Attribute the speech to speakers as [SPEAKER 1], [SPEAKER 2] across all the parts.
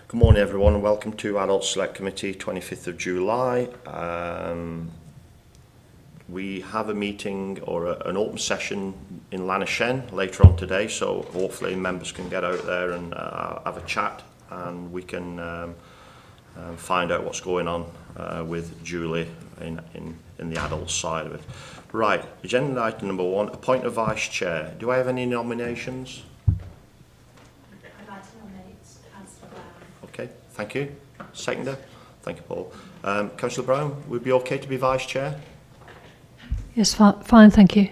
[SPEAKER 1] Good morning everyone and welcome to Adult Select Committee 25th of July. We have a meeting or an open session in Lanashen later on today, so hopefully members can get out there and have a chat and we can find out what's going on with Julie in the adult side of it. Right, agenda item number 1, appoint a vice chair. Do I have any nominations? Okay, thank you. Seconder? Thank you, Paul. Councillor Brown, would it be okay to be Vice Chair?
[SPEAKER 2] Yes, fine, thank you.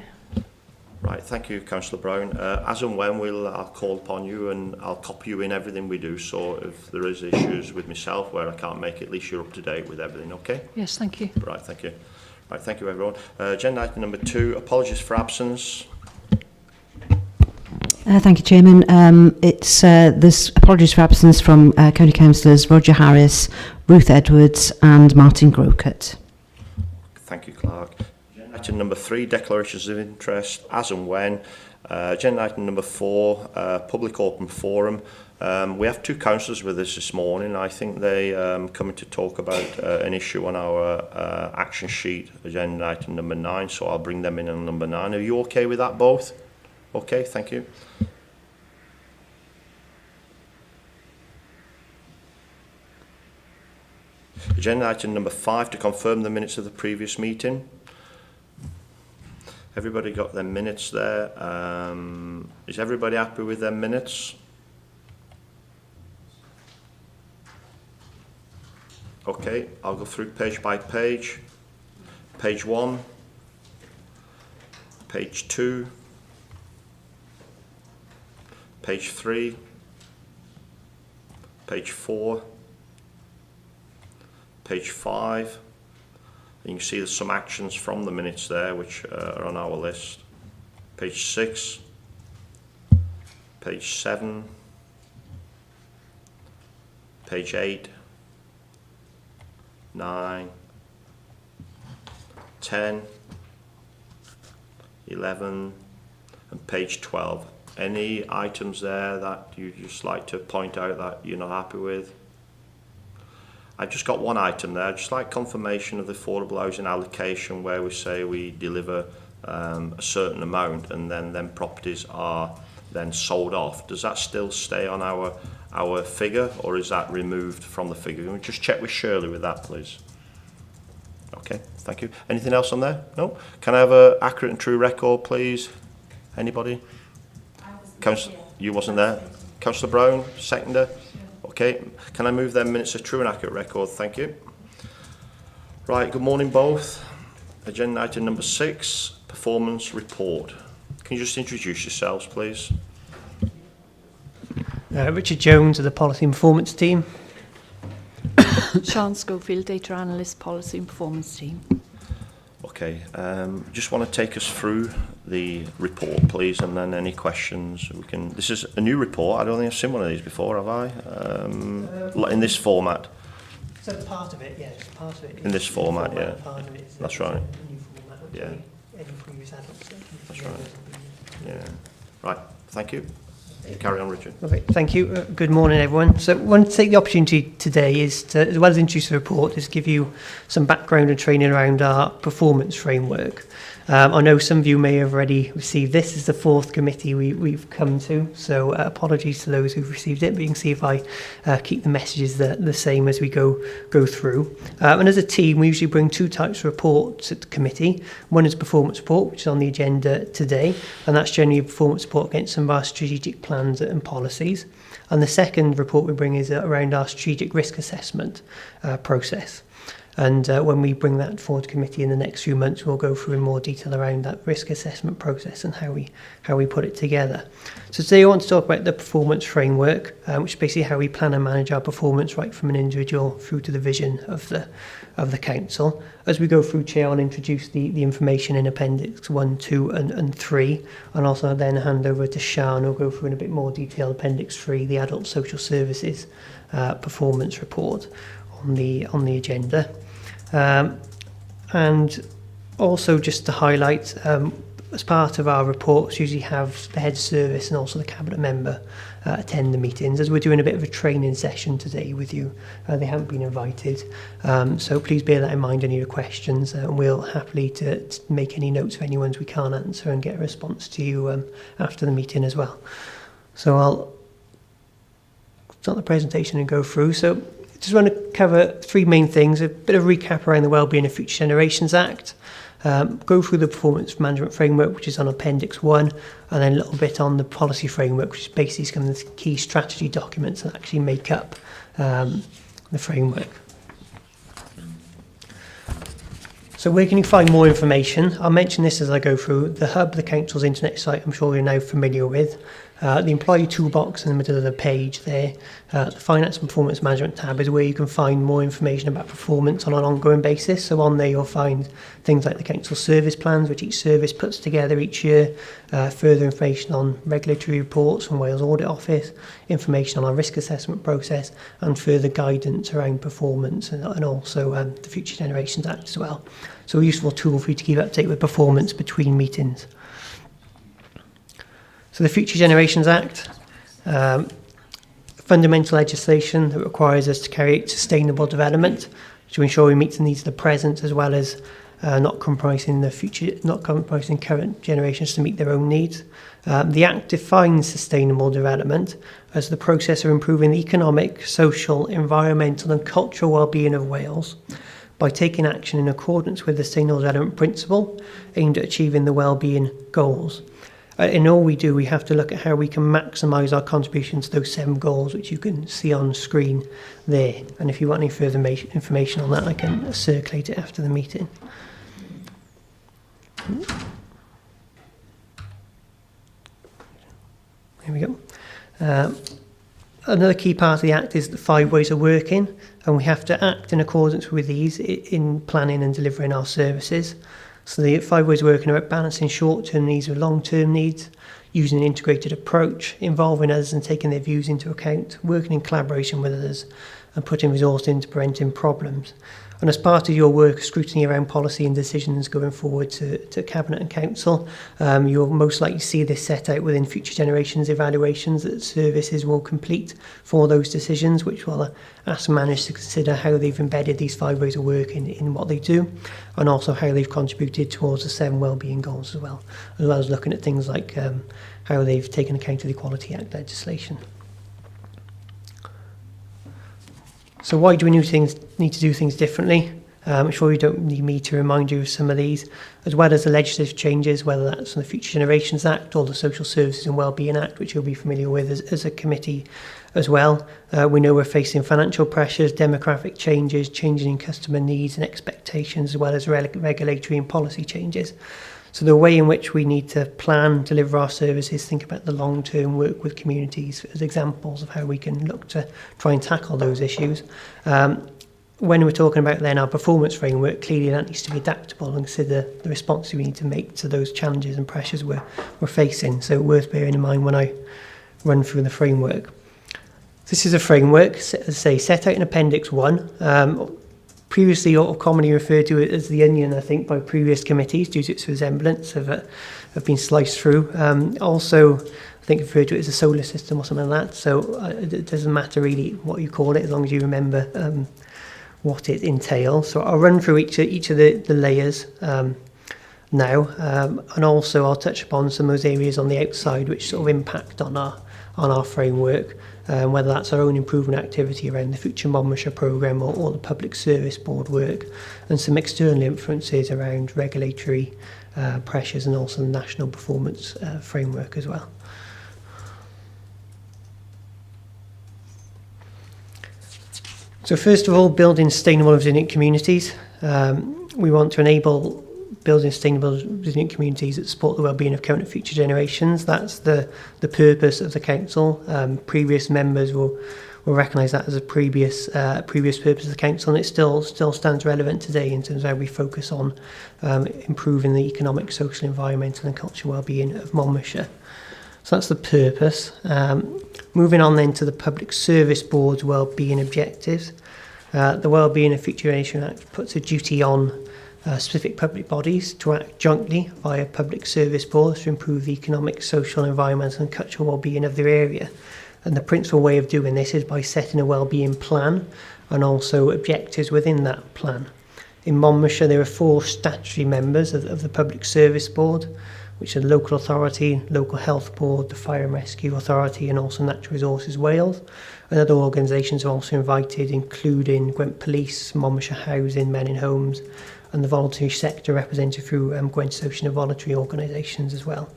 [SPEAKER 1] Right, thank you, Councillor Brown. As and when I'll call upon you and I'll copy you in everything we do, so if there is issues with myself where I can't make it, at least you're up to date with everything, okay?
[SPEAKER 2] Yes, thank you.
[SPEAKER 1] Right, thank you. Right, thank you everyone. Agenda item number 2, apologies for absence.
[SPEAKER 3] Thank you, Chairman. There's apologies for absence from County Councillors Roger Harris, Ruth Edwards and Martin Grocott.
[SPEAKER 1] Thank you, Clark. Agenda item number 3, declarations of interest, as and when. Agenda item number 4, public open forum. We have 2 councillors with us this morning. I think they coming to talk about an issue on our action sheet, agenda item number 9, so I'll bring them in on number 9. Are you okay with that both? Okay, thank you. Agenda item number 5, to confirm the minutes of the previous meeting. Everybody got their minutes there. Is everybody happy with their minutes? Okay, I'll go through page by page. Page 1, page 2, page 3, page 4, page 5. You can see there's some actions from the minutes there which are on our list. Page 6, page 7, page 8, 9, 10, 11 and page 12. Any items there that you just like to point out that you're not happy with? I've just got one item there, just like confirmation of the affordable housing allocation, where we say we deliver a certain amount and then properties are then sold off. Does that still stay on our figure, or is that removed from the figure? Can we just check with Shirley with that, please? Okay, thank you. Anything else on there? No? Can I have an accurate and true record, please? Anybody? You wasn't there? Councillor Brown, seconder? Okay, can I move them minutes of true and accurate record? Thank you. Right, good morning both. Agenda item number 6, performance report. Can you just introduce yourselves, please?
[SPEAKER 4] Richard Jones of the Policy and Performance Team.
[SPEAKER 5] Sean Schofield, Data Analyst, Policy and Performance Team.
[SPEAKER 1] Okay, just want to take us through the report, please, and then any questions we can. This is a new report. I don't think I've seen one of these before, have I? In this format.
[SPEAKER 4] So part of it, yeah, part of it.
[SPEAKER 1] In this format, yeah.
[SPEAKER 4] Part of it is
[SPEAKER 1] that's right.
[SPEAKER 4] A new format.
[SPEAKER 1] Yeah.
[SPEAKER 4] Any previous adults.
[SPEAKER 1] That's right. Yeah. Right. Thank you. Carry on, Richard.
[SPEAKER 4] Okay, thank you. Good morning, everyone. So I want to take the opportunity today is to, as well as introduce the report, is to give you some background and training around our performance framework. I know some of you may have already received this. This is the 4th committee we've come to, so apologies to those who've received it, but you can see if I keep the messages the same as we go through. And as a team, we usually bring 2 types of reports at the committee. One is performance report, which is on the agenda today, and that's generally a performance report against some of our strategic plans and policies. And the second report we bring is around our strategic risk assessment process. And when we bring that forward to committee in the next few months, we'll go through in more detail around that risk assessment process and how we put it together. So today I want to talk about the performance framework, which is basically how we plan and manage our performance right from an individual through to the vision of the council. As we go through, Chair, I'll introduce the information in Appendix 1, 2 and 3, and also then hand over to Sian, who'll go through in a bit more detail Appendix 3, the Adult Social Services performance report on the agenda. And also just to highlight, as part of our reports, usually have the head of service and also the cabinet member attend the meetings, as we're doing a bit of a training session today with you. They haven't been invited, so please bear that in mind, any of your questions, and we'll happily to make any notes of any ones we can't answer and get a response to you after the meeting as well. So I'll start the presentation and go through. So just want to cover three main things: a bit of recap around the Wellbeing of Future Generations Act, go through the performance management framework, which is on Appendix 1, and then a little bit on the policy framework, which is basically some of the key strategy documents that actually make up the framework. So where can you find more information? I'll mention this as I go through. The Hub, the Council's internet site, I'm sure you're now familiar with. The Employee Toolbox in the middle of the page there. The Finance and Performance Management tab is where you can find more information about performance on an ongoing basis. So on there you'll find things like the Council service plans, which each service puts together each year, further information on regulatory reports from Wales Audit Office, information on our risk assessment process, and further guidance around performance, and also the Future Generations Act as well. So a useful tool for you to keep up to date with performance between meetings. So the Future Generations Act, fundamental legislation that requires us to carry out sustainable development to ensure we meet the needs of the present, as well as not compromising the future, not compromising current generations to meet their own needs. The Act defines sustainable development as the process of improving the economic, social, environmental and cultural well-being of Wales by taking action in accordance with the Sustainable Development Principle aimed at achieving the well-being goals. In all we do, we have to look at how we can maximise our contribution to those 7 goals, which you can see on screen there. And if you want any further information on that, I can circulate it after the meeting. Here we go. Another key part of the Act is the 5 ways of working, and we have to act in accordance with these in planning and delivering our services. So the 5 ways of working are about balancing short-term needs with long-term needs, using an integrated approach, involving others and taking their views into account, working in collaboration with others, and putting resources into preventing problems. And as part of your work, scrutiny around policy and decisions going forward to Cabinet and Council, you'll most likely see this set out within Future Generations evaluations that services will complete for those decisions, which will ask managers to consider how they've embedded these 5 ways of working in what they do, and also how they've contributed towards the 7 wellbeing goals as well as looking at things like how they've taken account of the Equality Act legislation. So why do we need to do things differently? I'm sure you don't need me to remind you of some of these, as well as the legislative changes, whether that's from the Future Generations Act or the Social Services and Wellbeing Act, which you'll be familiar with as a committee as well. We know we're facing financial pressures, demographic changes, changing in customer needs and expectations, as well as regulatory and policy changes. So the way in which we need to plan, deliver our services, think about the long-term work with communities as examples of how we can look to try and tackle those issues. When we're talking about then our performance framework, clearly that needs to be adaptable and consider the response we need to make to those challenges and pressures we're facing. So worth bearing in mind when I run through the framework. This is a framework, as I say, set out in Appendix 1. Previously or commonly referred to it as the onion, I think, by previous committees due to its resemblance have been sliced through. Also, I think referred to it as a solar system or something like that. So it doesn't matter really what you call it, as long as you remember what it entails. So I'll run through each of the layers now, and also I'll touch upon some of those areas on the outside which sort of impact on our framework. Whether that's our own improvement activity around the Future Monmouthshire programme or the Public Service Board work, and some external influences around regulatory pressures and also the national performance framework as well. So first of all, building sustainable and resilient communities. We want to enable building sustainable resilient communities that support the wellbeing of current and future generations. That's the purpose of the council. Previous members will recognise that as a previous purpose of the council, and it still stands relevant today in terms of how we focus on improving the economic, social, environmental and cultural wellbeing of Monmouthshire. So that's the purpose. Moving on then to the Public Service Board's wellbeing objectives. The Wellbeing of Future Generation Act puts a duty on specific public bodies to act jointly via public service boards to improve the economic, social, environmental and cultural well-being of their area. And the principal way of doing this is by setting a well-being plan and also objectives within that plan. In Monmouthshire, there are 4 statutory members of the Public Service Board, which are the Local Authority, Local Health Board, the Fire and Rescue Authority and also Natural Resources Wales. And other organisations are also invited, including Gwent Police, Monmouthshire Housing, Men in Homes, and the voluntary sector represented through Gwent Social and voluntary organisations as well.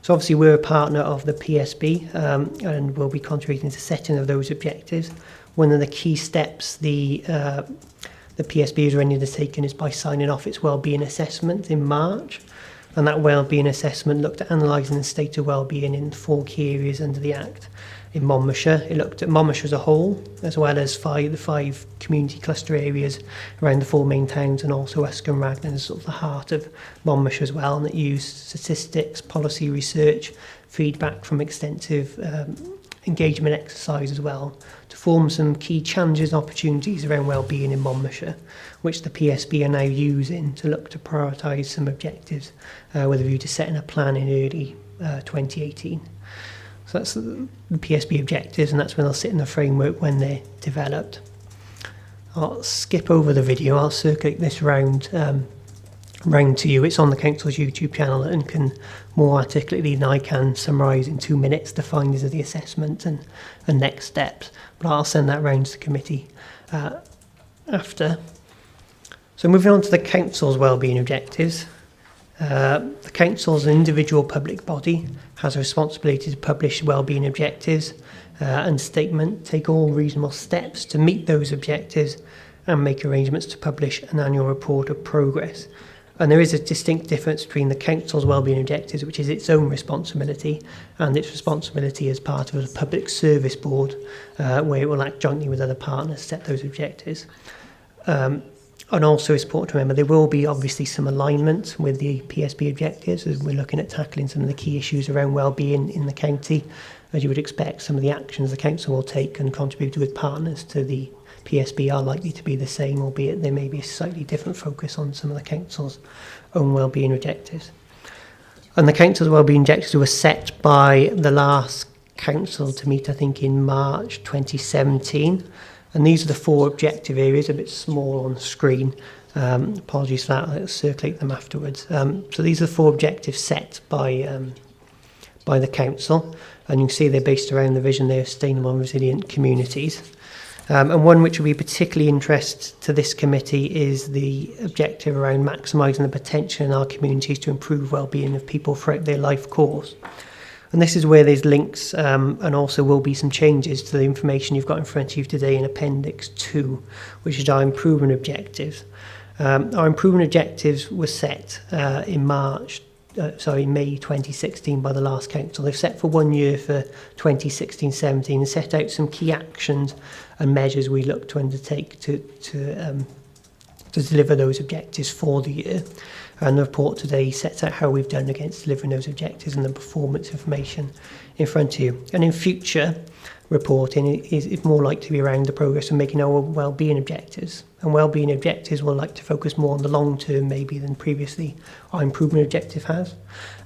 [SPEAKER 4] So obviously we're a partner of the PSB and we'll be contributing to setting of those objectives. One of the key steps the PSB has already undertaken is by signing off its wellbeing assessment in March. And that wellbeing assessment looked at analysing the state of wellbeing in 4 key areas under the Act. In Monmouthshire, it looked at Monmouthshire as a whole, as well as the five community cluster areas around the 4 main towns, and also Usk and Raglan as sort of the heart of Monmouthshire as well. And it used statistics, policy research, feedback from extensive engagement exercise as well, to form some key challenges and opportunities around wellbeing in Monmouthshire, which the PSB are now using to look to prioritise some objectives with a view to setting a plan in early 2018. So that's the PSB objectives, and that's when they'll sit in the framework when they're developed. I'll skip over the video. I'll circulate this round to you. It's on the council's YouTube channel and can more articulately than I can summarise in 2 minutes the findings of the assessment and next steps. But I'll send that round to the committee after. So moving on to the council's wellbeing objectives. The council, as an individual public body, has a responsibility to publish wellbeing objectives and statement, take all reasonable steps to meet those objectives and make arrangements to publish an annual report of progress. And there is a distinct difference between the council's wellbeing objectives, which is its own responsibility, and its responsibility as part of a public service board, where it will act jointly with other partners to set those objectives. And also it's important to remember there will be obviously some alignment with the PSB objectives as we're looking at tackling some of the key issues around wellbeing in the county. As you would expect, some of the actions the council will take and contribute with partners to the PSB are likely to be the same, albeit there may be a slightly different focus on some of the council's own wellbeing objectives. And the council's wellbeing objectives were set by the last council to meet, I think, in March 2017. And these are the 4 objective areas, a bit small on the screen. Apologies for that, I'll circulate them afterwards. So these are the 4 objectives set by the council. And you can see they're based around the vision there of sustainable and resilient communities. And one which will be particularly interest to this committee is the objective around maximising the potential in our communities to improve well-being of people throughout their life course. And this is where there's links and also will be some changes to the information you've got in front of you today in Appendix 2, which is our improvement objectives. Our improvement objectives were set in May 2016 by the last council. They've set for 1 year for 2016-17 and set out some key actions and measures we look to undertake to deliver those objectives for the year. And the report today sets out how we've done against delivering those objectives and the performance information in front of you. And in future reporting is more likely to be around the progress of making our wellbeing objectives. And wellbeing objectives will like to focus more on the long term maybe than previously our improvement objective has.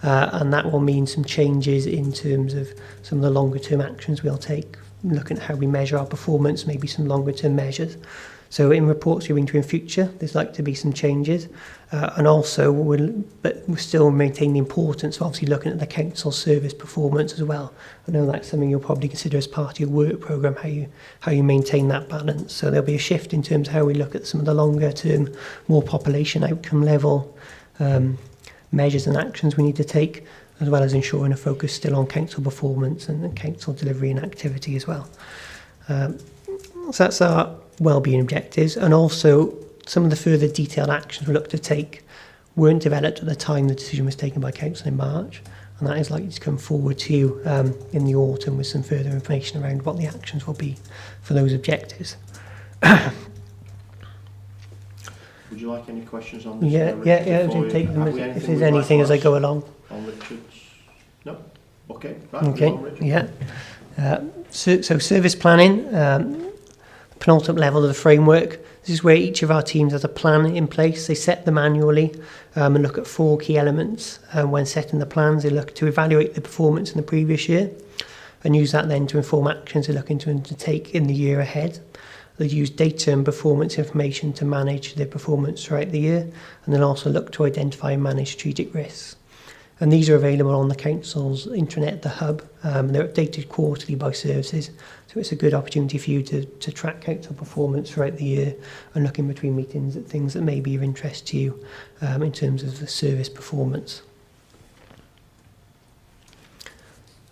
[SPEAKER 4] And that will mean some changes in terms of some of the longer term actions we'll take, looking at how we measure our performance, maybe some longer term measures. So in reports you're into in future, there's likely to be some changes. And also, we'll still maintain the importance of obviously looking at the council service performance as well. I know that's something you'll probably consider as part of your work programme, how you maintain that balance. So there'll be a shift in terms of how we look at some of the longer term, more population outcome level measures and actions we need to take, as well as ensuring a focus still on council performance and council delivery and activity as well. So that's our wellbeing objectives, and also some of the further detailed actions we look to take weren't developed at the time the decision was taken by council in March, and that is likely to come forward to you in the autumn with some further information around what the actions will be for those objectives.
[SPEAKER 1] Would you like any questions on this?
[SPEAKER 4] Yeah,
[SPEAKER 1] before
[SPEAKER 4] take them
[SPEAKER 1] have we
[SPEAKER 4] if
[SPEAKER 1] anything
[SPEAKER 4] there's
[SPEAKER 1] we'd like
[SPEAKER 4] anything
[SPEAKER 1] to
[SPEAKER 4] as I
[SPEAKER 1] ask
[SPEAKER 4] go along.
[SPEAKER 1] on Richard's? No? Okay, right.
[SPEAKER 4] Okay,
[SPEAKER 1] On, Richard.
[SPEAKER 4] yeah. So service planning. penultimate level of the framework. This is where each of our teams has a plan in place. They set them annually and look at 4 key elements. When setting the plans, they look to evaluate the performance in the previous year and use that then to inform actions they're looking to undertake in the year ahead. They use data and performance information to manage their performance throughout the year, and then also look to identify and manage strategic risks. And these are available on the Council's intranet, the Hub. They're updated quarterly by services, so it's a good opportunity for you to track Council performance throughout the year and look in between meetings at things that may be of interest to you in terms of the service performance.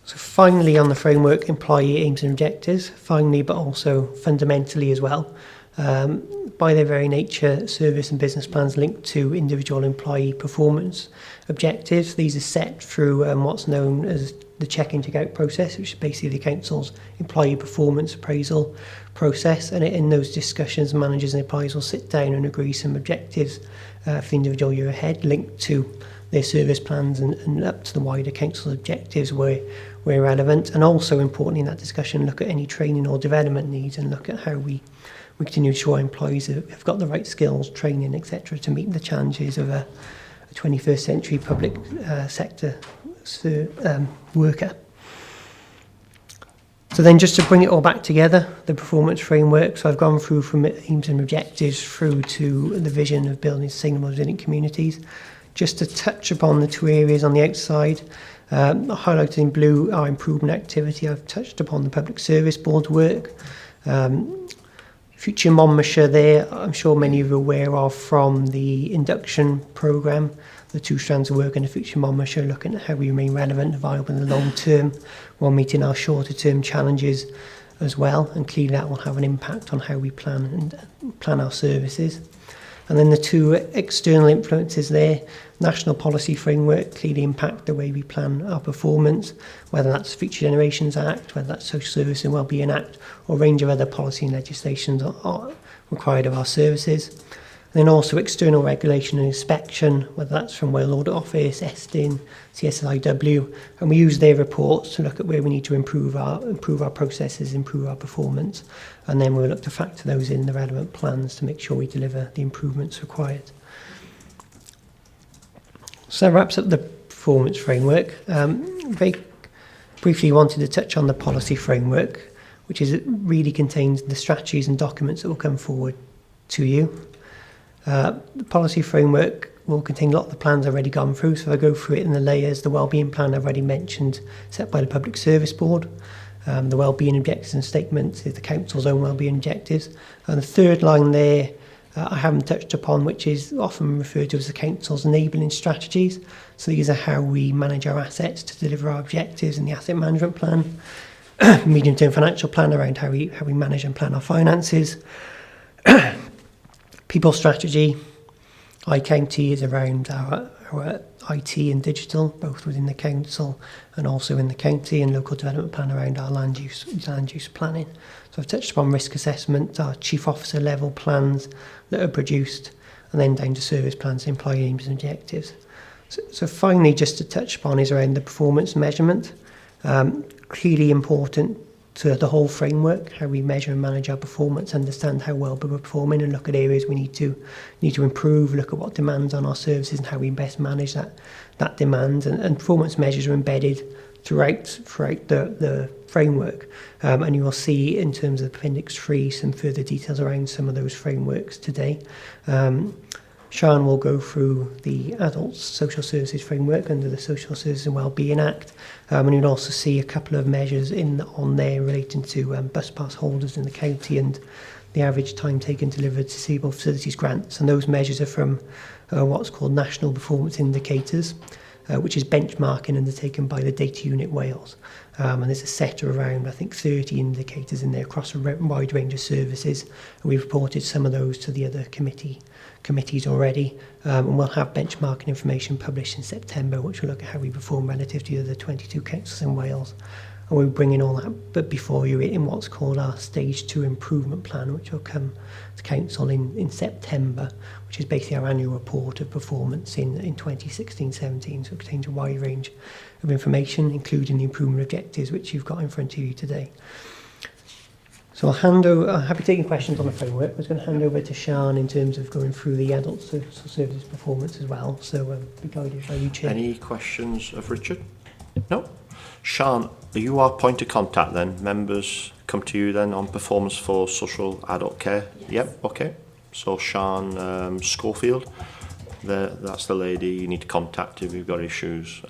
[SPEAKER 4] So finally, on the framework, employee aims and objectives, finally but also fundamentally as well. By their very nature, service and business plans linked to individual employee performance objectives. These are set through what's known as the check-in, check-out process, which is basically the Council's employee performance appraisal process. And in those discussions, managers and employees will sit down and agree some objectives for the individual year ahead, linked to their service plans and up to the wider Council's objectives where relevant. And also importantly in that discussion, look at any training or development needs and look at how we continue to ensure employees have got the right skills, training, etc. to meet the challenges of a 21st century public sector worker. So then just to bring it all back together, the performance framework. So I've gone through from aims and objectives through to the vision of building sustainable resilient communities. Just to touch upon the 2 areas on the outside, highlighted in blue our improvement activity. I've touched upon the Public Service Board work. Future Monmouthshire there, I'm sure many of you are aware of from the induction programme, the 2 strands of work in the Future Monmouthshire looking at how we remain relevant and viable in the long term while meeting our shorter term challenges as well, and clearly that will have an impact on how we plan our services. And then the 2 external influences there, national policy framework clearly impact the way we plan our performance, whether that's Future Generations Act, whether that's Social Service and Wellbeing Act, or a range of other policy and legislations are required of our services. And then also external regulation and inspection, whether that's from Wales Audit Office, ESTIN, CSIW, and we use their reports to look at where we need to improve our processes, improve our performance, and then we'll look to factor those in the relevant plans to make sure we deliver the improvements required. So that wraps up the performance framework. Very briefly wanted to touch on the policy framework, which really contains the strategies and documents that will come forward to you. The policy framework will contain a lot of the plans I've already gone through, so I go through it in the layers. The wellbeing plan I've already mentioned, set by the Public Service Board. The wellbeing objectives and statements is the Council's own wellbeing objectives. And the third line there I haven't touched upon, which is often referred to as the Council's enabling strategies. So these are how we manage our assets to deliver our objectives in the asset management plan, medium-term financial plan around how we manage and plan our finances, people strategy, iCounty is around our IT and digital, both within the Council and also in the county, and local development plan around our land use planning. So I've touched upon risk assessment, our chief officer level plans that are produced, and then down to service plans, employee aims and objectives. So finally, just to touch upon is around the performance measurement. Clearly important to the whole framework, how we measure and manage our performance, understand how well we're performing, and look at areas we need to improve, look at what demands on our services and how we best manage that demand. And performance measures are embedded throughout the framework. And you will see in terms of Appendix 3 some further details around some of those frameworks today. Sian will go through the Adults Social Services Framework under the Social Services and Wellbeing Act, and you'll also see a couple of measures on there relating to bus pass holders in the county and the average time taken to deliver disabled facilities grants. And those measures are from what's called National Performance Indicators, which is benchmarking undertaken by the Data Unit Wales. And there's a set of around, I think, 30 indicators in there across a wide range of services. And we've reported some of those to the other committees already. And we'll have benchmarking information published in September, which will look at how we perform relative to the other 22 councils in Wales. And we're bringing all that but before you in what's called our Stage 2 Improvement Plan, which will come to Council in September, which is basically our annual report of performance in 2016-17. So it contains a wide range of information, including the improvement objectives, which you've got in front of you today. So I'll hand over, I'm happy taking questions on the framework. I was going to hand over to Sian in terms of going through the adult social services performance as well. So be guided by you, Chair.
[SPEAKER 1] Any questions of Richard? No? Sian, are you our point of contact then? Members come to you then on performance for social adult care? Yes. Yep, okay. So Sian Schofield, that's the lady you need to contact if you've got issues.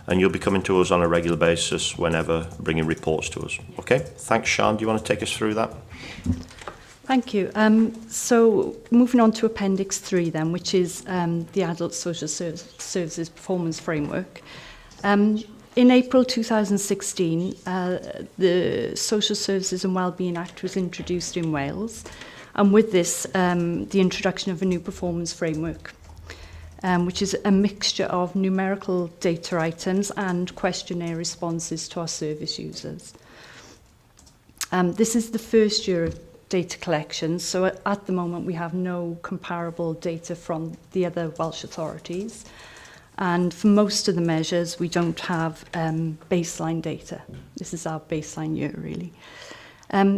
[SPEAKER 1] And you'll be coming to us on a regular basis whenever, bringing reports to us. Okay, thanks Sian. Do you want to take us through that?
[SPEAKER 5] Thank you. So moving on to Appendix 3 then, which is the Adult Social Services Performance Framework. In April 2016, the Social Services and Wellbeing Act was introduced in Wales, and with this, the introduction of a new performance framework, which is a mixture of numerical data items and questionnaire responses to our service users. This is the first year of data collection, so at the moment we have no comparable data from the other Welsh authorities. And for most of the measures, we don't have baseline data. This is our baseline year, really.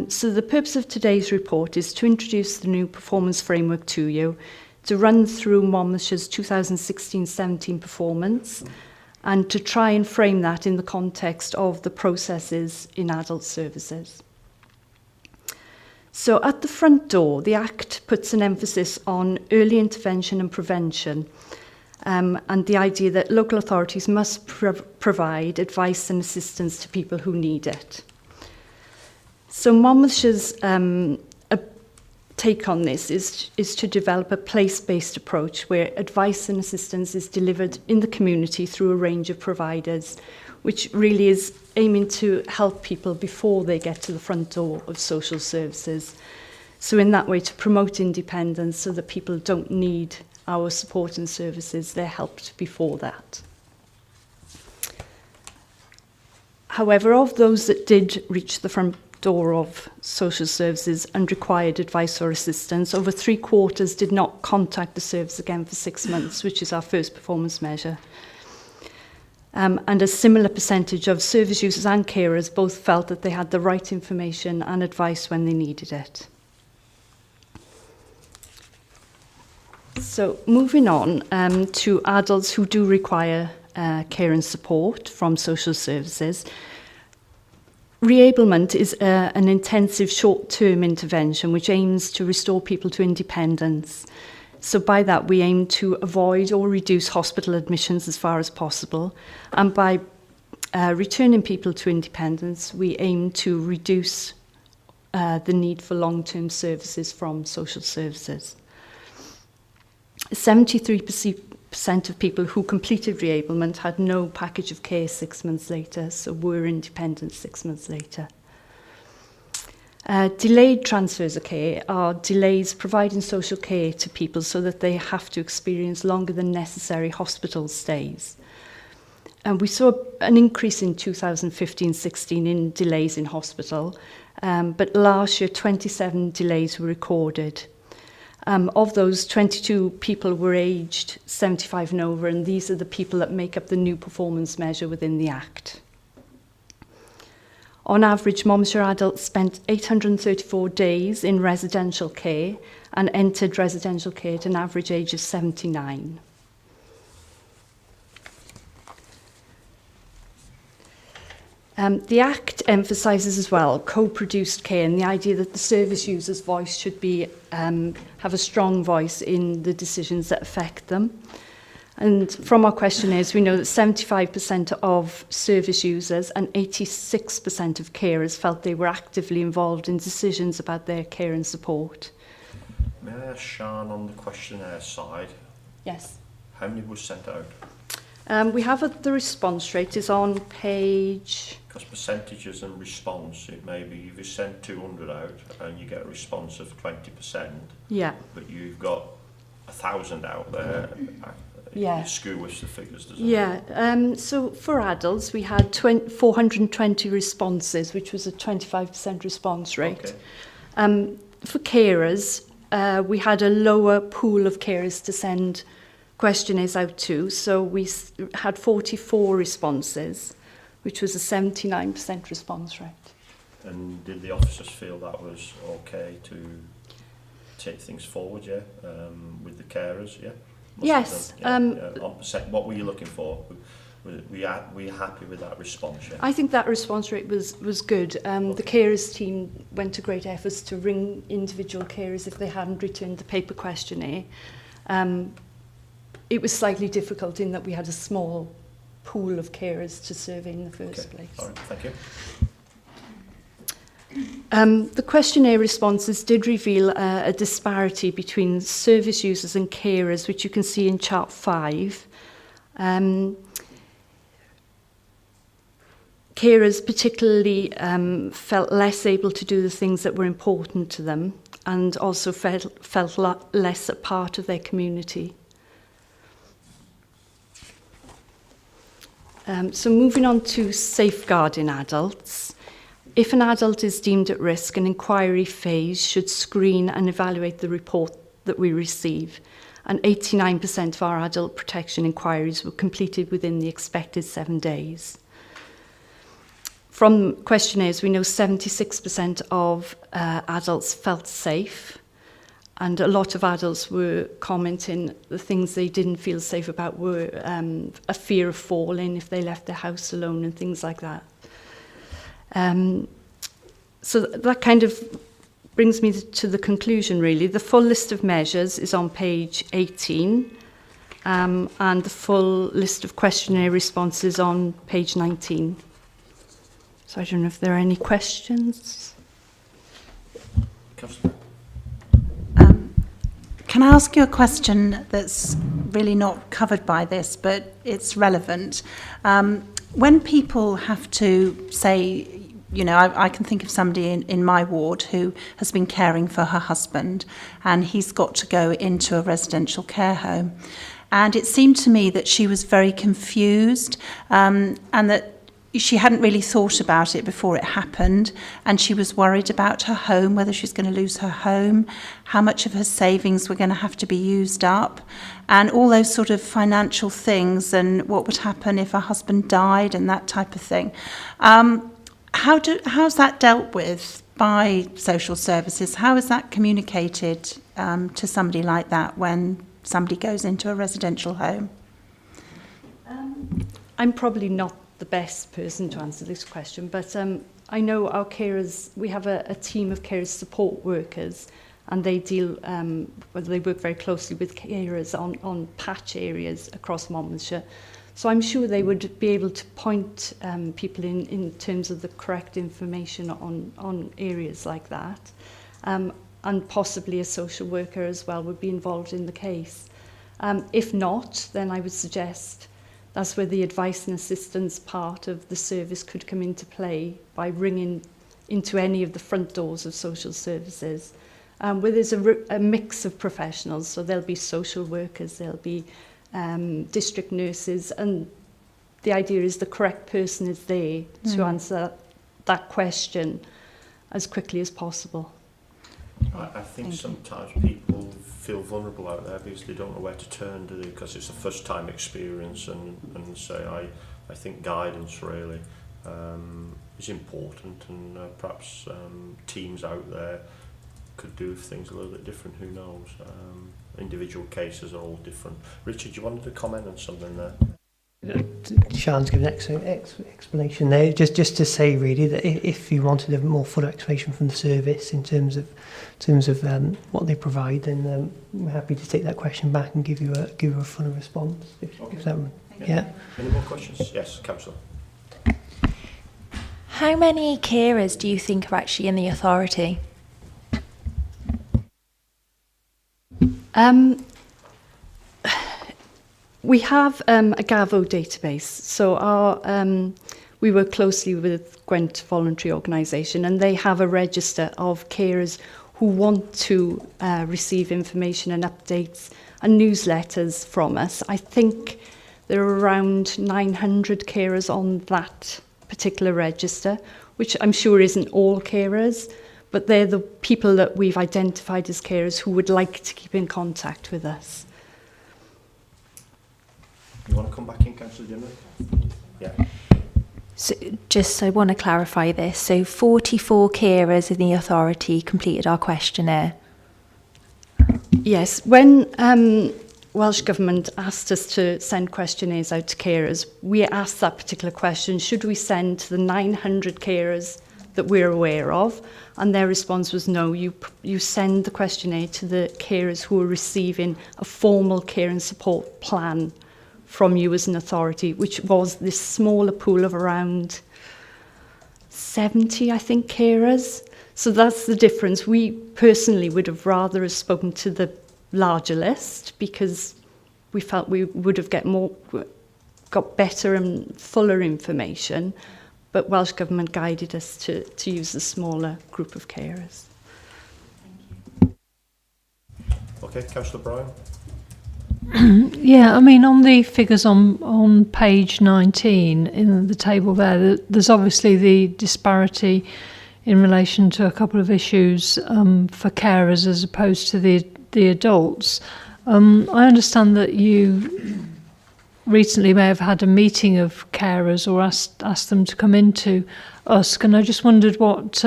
[SPEAKER 5] So the purpose of today's report is to introduce the new performance framework to you, to run through Monmouthshire's 2016-17 performance, and to try and frame that in the context of the processes in adult services. So at the front door, the Act puts an emphasis on early intervention and prevention, and the idea that local authorities must provide advice and assistance to people who need it. So Monmouthshire's take on this is to develop a place-based approach where advice and assistance is delivered in the community through a range of providers, which really is aiming to help people before they get to the front door of social services. So in that way, to promote independence so that people don't need our support and services, they're helped before that. However, of those that did reach the front door of social services and required advice or assistance, over 3/4 did not contact the service again for 6 months, which is our first performance measure. And a similar percentage of service users and carers both felt that they had the right information and advice when they needed it. So moving on to adults who do require care and support from social services. Reablement is an intensive short-term intervention which aims to restore people to independence. So by that we aim to avoid or reduce hospital admissions as far as possible, and by returning people to independence we aim to reduce the need for long-term services from social services. 73% of people who completed reablement had no package of care 6 months later, so were independent 6 months later. Delayed transfers of care are delays providing social care to people so that they have to experience longer than necessary hospital stays. And we saw an increase in 2015-16 in delays in hospital, but last year 27 delays were recorded. Of those, 22 people were aged 75 and over, and these are the people that make up the new performance measure within the Act. On average, Monmouthshire adults spent 834 days in residential care and entered residential care at an average age of 79. The Act emphasises as well co-produced care and the idea that the service user's voice should be have a strong voice in the decisions that affect them. And from our questionnaires, we know that 75% of service users and 86% of carers felt they were actively involved in decisions about their care and support.
[SPEAKER 1] May I ask Sian on the questionnaire side,
[SPEAKER 5] Yes.
[SPEAKER 1] how many were sent out?
[SPEAKER 5] We have the response rate is on page...
[SPEAKER 1] Because percentages and response, it may be if you send 200 out and you get a response of 20%,
[SPEAKER 5] Yeah.
[SPEAKER 1] but you've got 1,000 out there,
[SPEAKER 5] Yeah.
[SPEAKER 1] it skews the figures, doesn't it?
[SPEAKER 5] Yeah, so for adults, we had 420 responses, which was a 25% response rate.
[SPEAKER 1] Okay.
[SPEAKER 5] For carers, we had a lower pool of carers to send questionnaires out to, so we had 44 responses, which was a 79% response rate.
[SPEAKER 1] And did the officers feel that was okay to take things forward, yeah, with the carers, yeah? Must
[SPEAKER 5] Yes,
[SPEAKER 1] have done, yeah. What were you looking for? Were you happy with that response, yeah?
[SPEAKER 5] I think that response rate was good. The carers team went to great efforts to ring individual carers if they hadn't returned the paper questionnaire. It was slightly difficult in that we had a small pool of carers to survey in the first place.
[SPEAKER 1] All right, thank you.
[SPEAKER 5] The questionnaire responses did reveal a disparity between service users and carers, which you can see in chart 5. Carers particularly felt less able to do the things that were important to them and also felt less a part of their community. So moving on to safeguarding adults. If an adult is deemed at risk, an inquiry phase should screen and evaluate the report that we receive. And 89% of our adult protection inquiries were completed within the expected 7 days. From questionnaires, we know 76% of adults felt safe, and a lot of adults were commenting the things they didn't feel safe about were a fear of falling if they left their house alone and things like that. So that kind of brings me to the conclusion, really. The full list of measures is on page 18, and the full list of questionnaire responses on page 19. So I don't know if there are any questions.
[SPEAKER 1] Councillor.
[SPEAKER 6] Can I ask you a question that's really not covered by this, but it's relevant? When people have to say, you know, I can think of somebody in my ward who has been caring for her husband, and he's got to go into a residential care home. And it seemed to me that she was very confused, and that she hadn't really thought about it before it happened, and she was worried about her home, whether she was going to lose her home, how much of her savings were going to have to be used up, and all those sort of financial things, and what would happen if her husband died and that type of thing. How's that dealt with by social services? How is that communicated to somebody like that when somebody goes into a residential home?
[SPEAKER 5] I'm probably not the best person to answer this question, but I know our carers, we have a team of carers support workers, and they they work very closely with carers on patch areas across Monmouthshire. So I'm sure they would be able to point people in terms of the correct information on areas like that. And possibly a social worker as well would be involved in the case. If not, then I would suggest that's where the advice and assistance part of the service could come into play by ringing into any of the front doors of social services, where there's a mix of professionals. So there'll be social workers, there'll be district nurses, and the idea is the correct person is there to answer that question as quickly as possible.
[SPEAKER 1] I think sometimes people feel vulnerable out there because they don't know where to turn, do they? Because it's a first time experience, and say I think guidance really is important, and perhaps teams out there could do things a little bit different, who knows. Individual cases are all different. Richard, you wanted to comment on something there?
[SPEAKER 4] Sian's given an explanation there, just to say really that if you wanted a more full explanation from the service in terms of what they provide, then we're happy to take that question back and give you a fuller response. If that, yeah.
[SPEAKER 1] Any more questions? Yes, Councillor.
[SPEAKER 7] How many carers do you think are actually in the authority?
[SPEAKER 5] We have a Gavo database, so we work closely with Gwent Voluntary Organisation, and they have a register of carers who want to receive information and updates and newsletters from us. I think there are around 900 carers on that particular register, which I'm sure isn't all carers, but they're the people that we've identified as carers who would like to keep in contact with us.
[SPEAKER 1] You want to come back in, Councillor Dimmock? Yeah.
[SPEAKER 7] So just I want to clarify this. So 44 carers in the authority completed our questionnaire.
[SPEAKER 5] Yes, when Welsh Government asked us to send questionnaires out to carers, we asked that particular question, should we send to the 900 carers that we're aware of? And their response was no, you send the questionnaire to the carers who are receiving a formal care and support plan from you as an authority, which was this smaller pool of around 70, I think, carers. So that's the difference. We personally would have rather have spoken to the larger list because we felt we would have got better and fuller information, but Welsh Government guided us to use the smaller group of carers.
[SPEAKER 1] Okay, Councillor Brown.
[SPEAKER 2] Yeah, I mean, on the figures on page 19 in the table there's obviously the disparity in relation to a couple of issues for carers as opposed to the adults. I understand that you recently may have had a meeting of carers or asked them to come into USC, and I just wondered what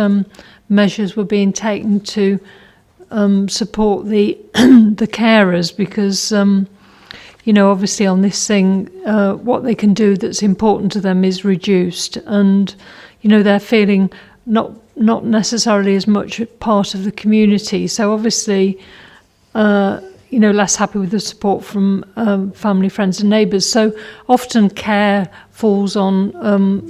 [SPEAKER 2] measures were being taken to support the the carers, because obviously on this thing what they can do that's important to them is reduced, and they're feeling not necessarily as much part of the community, so obviously less happy with the support from family, friends and neighbours. So often care falls on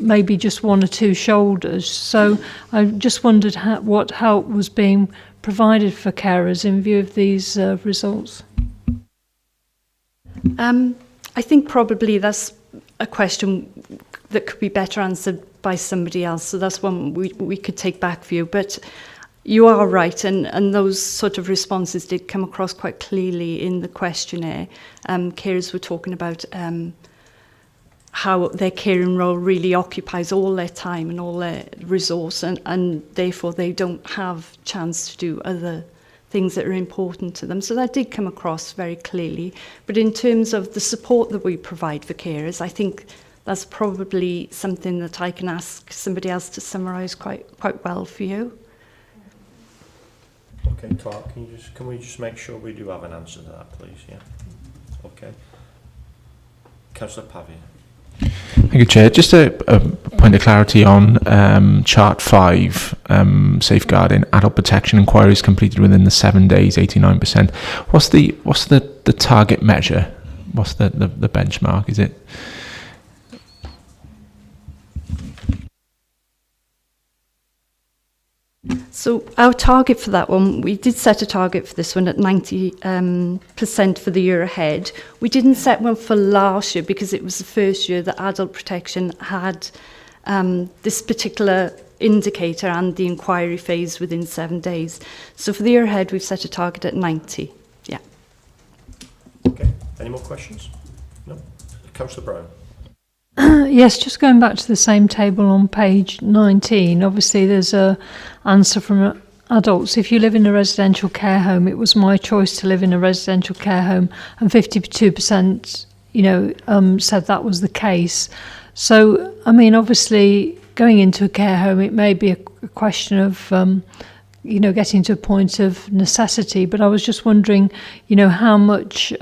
[SPEAKER 2] maybe just one or two shoulders. So I just wondered what help was being provided for carers in view of these results.
[SPEAKER 5] I think probably that's a question that could be better answered by somebody else. So that's one we could take back for you. But you are right, and those sort of responses did come across quite clearly in the questionnaire. Carers were talking about how their caring role really occupies all their time and all their resource, and therefore they don't have chance to do other things that are important to them. So that did come across very clearly. But in terms of the support that we provide for carers, I think that's probably something that I can ask somebody else to summarise quite well for you.
[SPEAKER 1] Okay, Clark, can we just make sure we do have an answer to that, please? Yeah. Okay. Councillor Pavia.
[SPEAKER 8] Thank you, Chair. Just a point of clarity on Chart 5, safeguarding adult protection inquiries completed within the 7 days, 89%. What's the target measure? What's the benchmark? Is it?
[SPEAKER 5] So our target for that one, we did set a target for this one at 90% for the year ahead. We didn't set one for last year because it was the first year that adult protection had this particular indicator and the inquiry phase within 7 days. So for the year ahead, we've set a target at 90. Yeah.
[SPEAKER 1] Okay. Any more questions? No. Councillor Brown.
[SPEAKER 2] Yes, just going back to the same table on page 19, obviously there's a answer from adults. If you live in a residential care home, it was my choice to live in a residential care home, and 52%, said that was the case. So, I mean, obviously going into a care home, it may be a question of, getting to a point of necessity, but I was just wondering, how much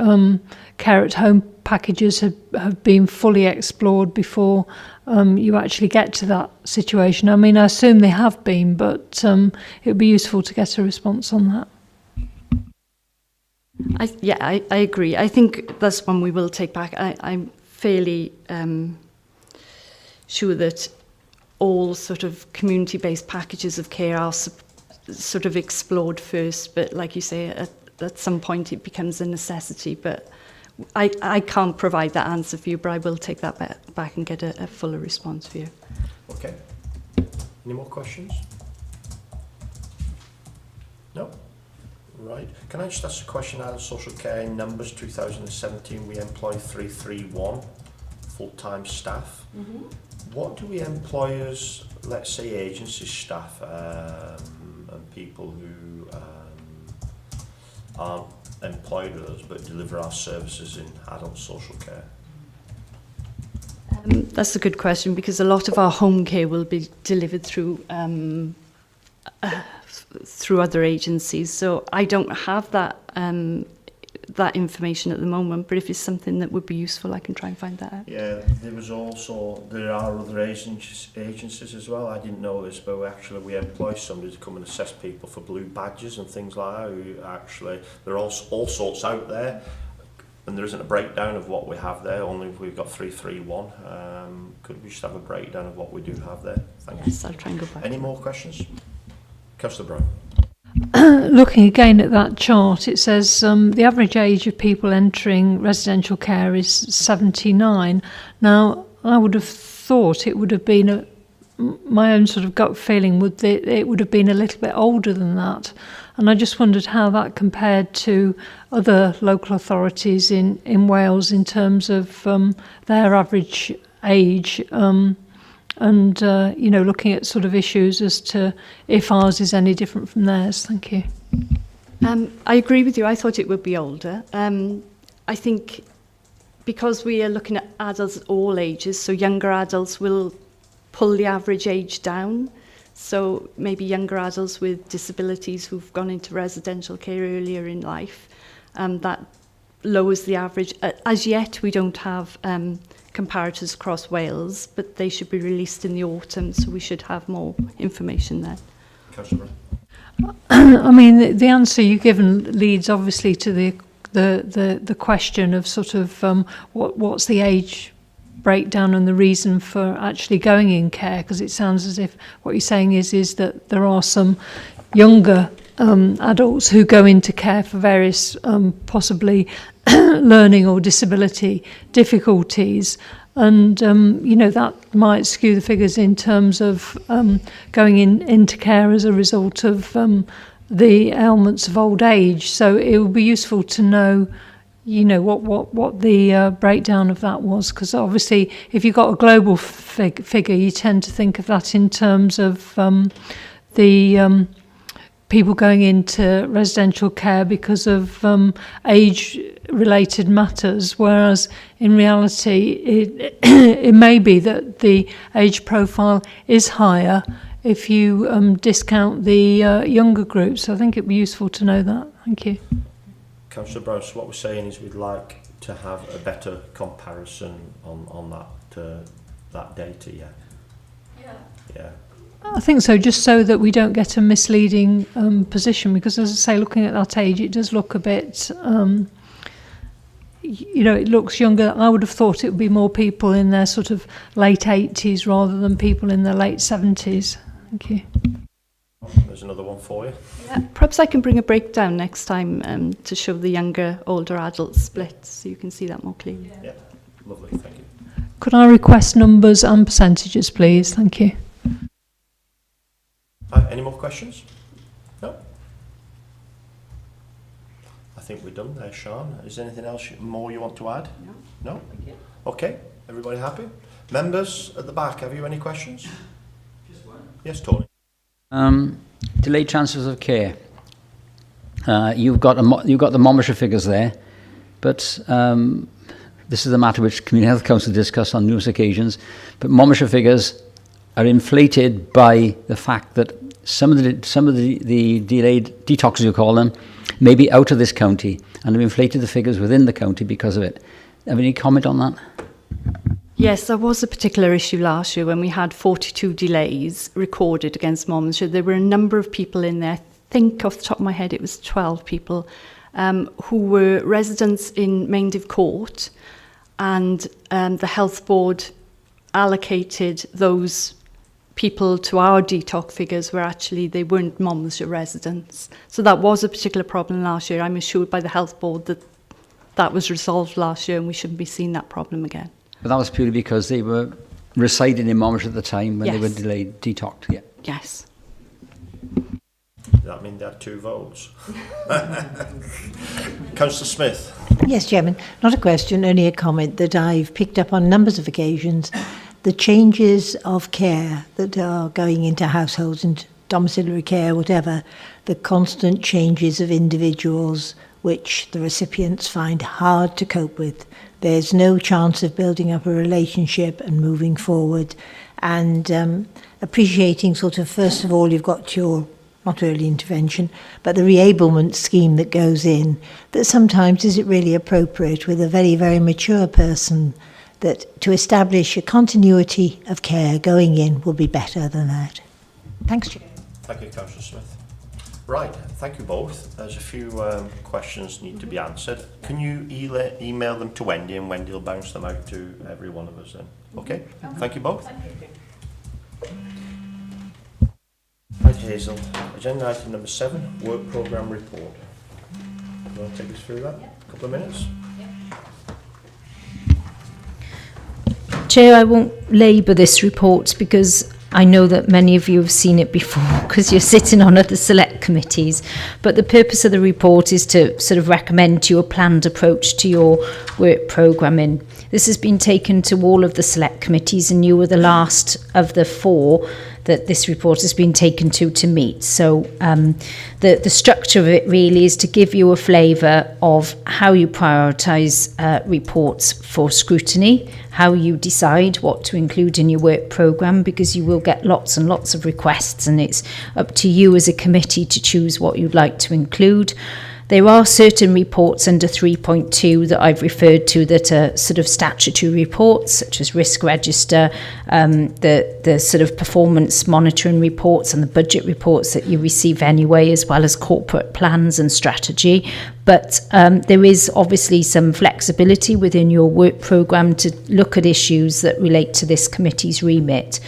[SPEAKER 2] care at home packages have been fully explored before you actually get to that situation. I mean, I assume they have been, but it would be useful to get a response on that.
[SPEAKER 5] I agree. I think that's one we will take back. I'm fairly sure that all sort of community-based packages of care are sort of explored first, but like you say, at some point it becomes a necessity. But I can't provide that answer for you, but I will take that back and get a fuller response for you.
[SPEAKER 1] Okay. Any more questions? No? Right. Can I just ask a question out of social care in numbers 2017? We employ 331 full-time staff. Mm-hmm. What do we employ as, let's say, agency staff and people who aren't employed with us but deliver our services in adult social care?
[SPEAKER 5] That's a good question, because a lot of our home care will be delivered through through other agencies. So I don't have that that information at the moment. But if it's something that would be useful, I can try and find that out.
[SPEAKER 1] Yeah, there are other agencies as well. I didn't know this, but we employ somebody to come and assess people for blue badges and things like that. Who actually, there are all sorts out there. And there isn't a breakdown of what we have there, only we've got 331. Could we just have a breakdown of what we do have there? Thank you.
[SPEAKER 5] Yes, I'll try and go back.
[SPEAKER 1] Any more questions? Councillor Brown.
[SPEAKER 2] Looking again at that chart, it says the average age of people entering residential care is 79. Now, I would have thought it would have been my own sort of gut feeling it would have been a little bit older than that. And I just wondered how that compared to other local authorities in Wales in terms of their average age, and looking at sort of issues as to if ours is any different from theirs. Thank you.
[SPEAKER 5] I agree with you. I thought it would be older. I think because we are looking at adults at all ages, so younger adults will pull the average age down. So maybe younger adults with disabilities who've gone into residential care earlier in life, that lowers the average. As yet, we don't have comparators across Wales, but they should be released in the autumn, so we should have more information then.
[SPEAKER 1] Councillor Brown.
[SPEAKER 2] I mean, the answer you've given leads obviously to the question of sort of what's the age breakdown and the reason for actually going in care, because it sounds as if what you're saying is that there are some younger adults who go into care for various possibly learning or disability difficulties, and that might skew the figures in terms of going into care as a result of the ailments of old age. So it would be useful to know what the breakdown of that was, because obviously if you've got a global figure, you tend to think of that in terms of the people going into residential care because of age-related matters, whereas in reality it may be that the age profile is higher if you discount the younger groups. So I think it'd be useful to know that. Thank you.
[SPEAKER 1] Councillor Brown, so what we're saying is we'd like to have a better comparison on that data, yeah.
[SPEAKER 2] I think so, just so that we don't get a misleading position, because as I say, looking at that age, it does look a bit, it looks younger. I would have thought it would be more people in their sort of late 80s rather than people in their late 70s. Thank you.
[SPEAKER 1] There's another one for you.
[SPEAKER 5] Perhaps I can bring a breakdown next time to show the younger, older adult split, so you can see that more clearly.
[SPEAKER 1] Yeah, lovely, thank you.
[SPEAKER 2] Could I request numbers and percentages, please? Thank you.
[SPEAKER 1] Any more questions? No? I think we're done there, Sean. Is there anything else more you want to add? No? No? Thank you. Okay, everybody happy? Members at the back, have you any questions? Just one. Yes, Tony.
[SPEAKER 9] Delayed transfers of care. You've got the Monmouthshire figures there, but this is a matter which Community Health Council discussed on numerous occasions. But Monmouthshire figures are inflated by the fact that some of the delayed detoxes, you call them, may be out of this county, and have inflated the figures within the county because of it. Have any comment on that?
[SPEAKER 5] Yes, there was a particular issue last year when we had 42 delays recorded against Monmouthshire. There were a number of people in there, I think off the top of my head it was 12 people, who were residents in Maindiv Court, and the health board allocated those people to our detox figures where actually they weren't Monmouthshire residents. So that was a particular problem last year. I'm assured by the health board that that was resolved last year and we shouldn't be seeing that problem again.
[SPEAKER 9] But that was purely because they were residing in Monmouthshire at the time when
[SPEAKER 5] Yes.
[SPEAKER 9] they were delayed, detoxed, yeah.
[SPEAKER 5] Yes.
[SPEAKER 1] Does that mean they had 2 votes? Councillor Smith.
[SPEAKER 10] Yes, Chairman. Not a question, only a comment that I've picked up on numbers of occasions. The changes of care that are going into households, into domiciliary care, whatever, the constant changes of individuals which the recipients find hard to cope with. There's no chance of building up a relationship and moving forward, and appreciating sort of, first of all, you've got your, not early intervention, but the reablement scheme that goes in, that sometimes is it really appropriate with a very, very mature person, that to establish a continuity of care going in will be better than that. Thanks, Chair.
[SPEAKER 1] Thank you, Councillor Smith. Right, thank you both. There's a few questions need to be answered. Can you email them to Wendy, and Wendy will bounce them out to every one of us then? Okay, thank you both. Right, Hazel. Agenda item number 7, work programme report. You want to take us through that? A couple of minutes?
[SPEAKER 11] Chair, I won't labour this report because I know that many of you have seen it before because you're sitting on other select committees. But the purpose of the report is to sort of recommend to you a planned approach to your work programming. This has been taken to all of the select committees, and you were the last of the 4 that this report has been taken to meet. So the structure of it really is to give you a flavour of how you prioritise reports for scrutiny, how you decide what to include in your work programme, because you will get lots and lots of requests, and it's up to you as a committee to choose what you'd like to include. There are certain reports under 3.2 that I've referred to that are sort of statutory reports, such as risk register, the sort of performance monitoring reports and the budget reports that you receive anyway, as well as corporate plans and strategy. But there is obviously some flexibility within your work programme to look at issues that relate to this committee's remit.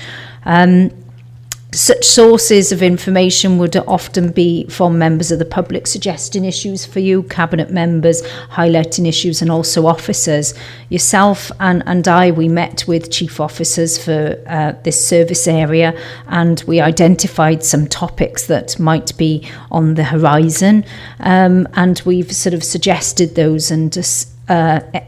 [SPEAKER 11] Such sources of information would often be from members of the public suggesting issues for you, cabinet members highlighting issues, and also officers. Yourself and I, we met with chief officers for this service area, and we identified some topics that might be on the horizon, and we've sort of suggested those under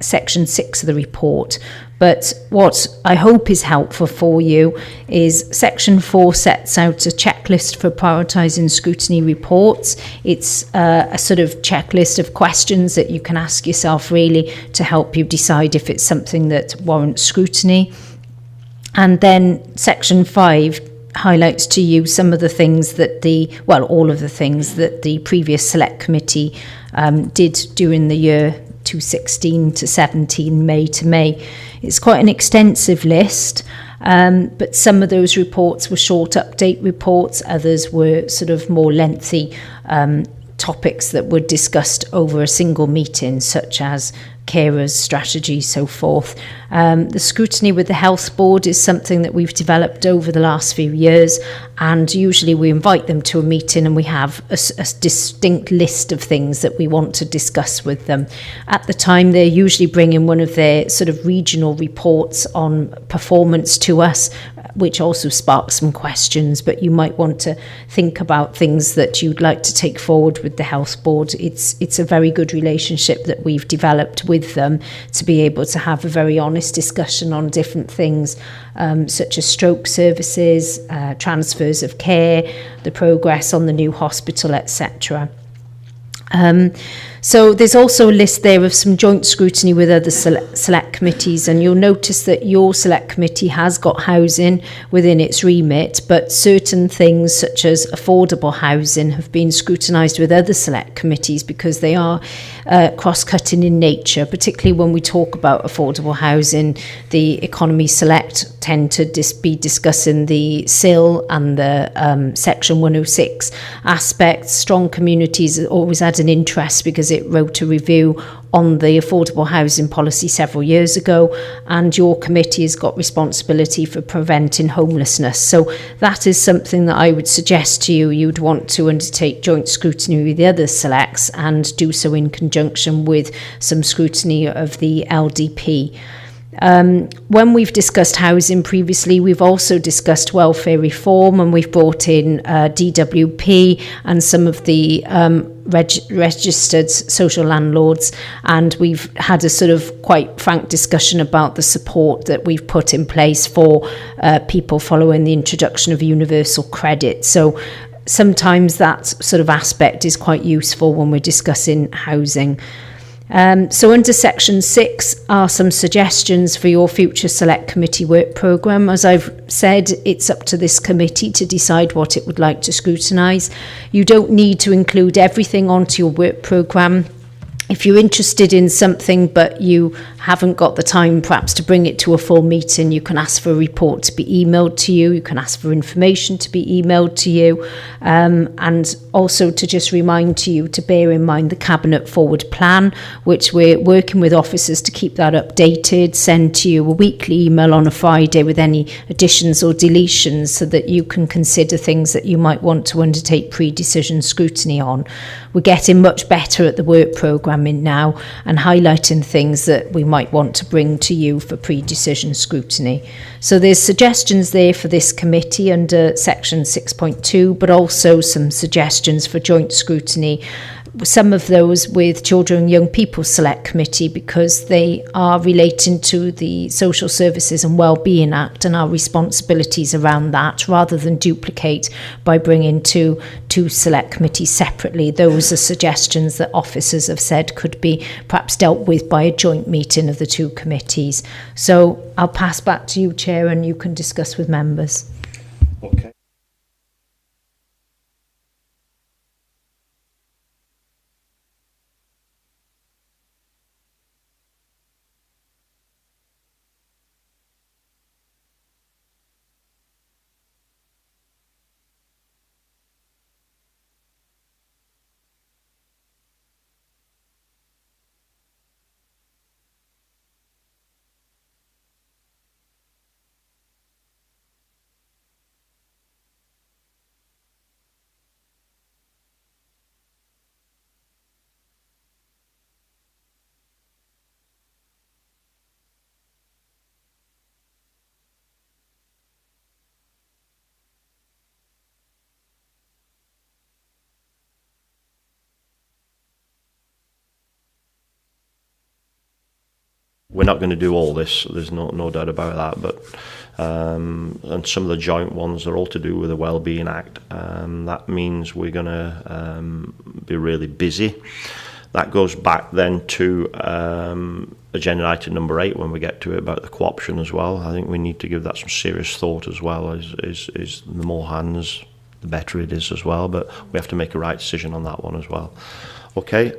[SPEAKER 11] section 6 of the report. But what I hope is helpful for you is section 4 sets out a checklist for prioritising scrutiny reports. It's a sort of checklist of questions that you can ask yourself really to help you decide if it's something that warrants scrutiny. And then section 5 highlights to you some of the things that all of the things that the previous select committee did during the year 2016 to 17, May to May. It's quite an extensive list, but some of those reports were short update reports, others were sort of more lengthy topics that were discussed over a single meeting, such as carers, strategy, so forth. The scrutiny with the health board is something that we've developed over the last few years, and usually we invite them to a meeting and we have a distinct list of things that we want to discuss with them. At the time, they're usually bringing one of their sort of regional reports on performance to us, which also sparks some questions, but you might want to think about things that you'd like to take forward with the health board. It's a very good relationship that we've developed with them to be able to have a very honest discussion on different things, such as stroke services, transfers of care, the progress on the new hospital, etc. So there's also a list there of some joint scrutiny with other select committees, and you'll notice that your select committee has got housing within its remit, but certain things such as affordable housing have been scrutinised with other select committees because they are cross-cutting in nature, particularly when we talk about affordable housing. The Economy Select tend to be discussing the SIL and the Section 106 aspects. Strong Communities always had an interest because it wrote a review on the affordable housing policy several years ago, and your committee has got responsibility for preventing homelessness. So that is something that I would suggest to you. You'd want to undertake joint scrutiny with the other selects and do so in conjunction with some scrutiny of the LDP. When we've discussed housing previously, we've also discussed welfare reform, and we've brought in DWP and some of the registered social landlords, and we've had a sort of quite frank discussion about the support that we've put in place for people following the introduction of universal credit. So sometimes that sort of aspect is quite useful when we're discussing housing. So under section 6 are some suggestions for your future select committee work programme. As I've said, it's up to this committee to decide what it would like to scrutinise. You don't need to include everything onto your work programme. If you're interested in something but you haven't got the time perhaps to bring it to a full meeting, you can ask for a report to be emailed to you, you can ask for information to be emailed to you, and also to just remind you to bear in mind the Cabinet Forward Plan, which we're working with officers to keep that updated, send to you a weekly email on a Friday with any additions or deletions so that you can consider things that you might want to undertake pre-decision scrutiny on. We're getting much better at the work programming now and highlighting things that we might want to bring to you for pre-decision scrutiny. So there's suggestions there for this committee under section 6.2, but also some suggestions for joint scrutiny. Some of those with Children and Young People Select Committee because they are relating to the Social Services and Wellbeing Act and our responsibilities around that, rather than duplicate by bringing two select committees separately. Those are suggestions that officers have said could be perhaps dealt with by a joint meeting of the two committees. So I'll pass back to you, Chair, and you can discuss with members.
[SPEAKER 1] Okay. We're not going to do all this, there's no doubt about that, but and some of the joint ones are all to do with the Wellbeing Act. That means we're going to be really busy. That goes back then to agenda item number 8 when we get to it about the co-option as well. I think we need to give that some serious thought as well. Is the more hands, the better it is as well, but we have to make a right decision on that one as well. Okay.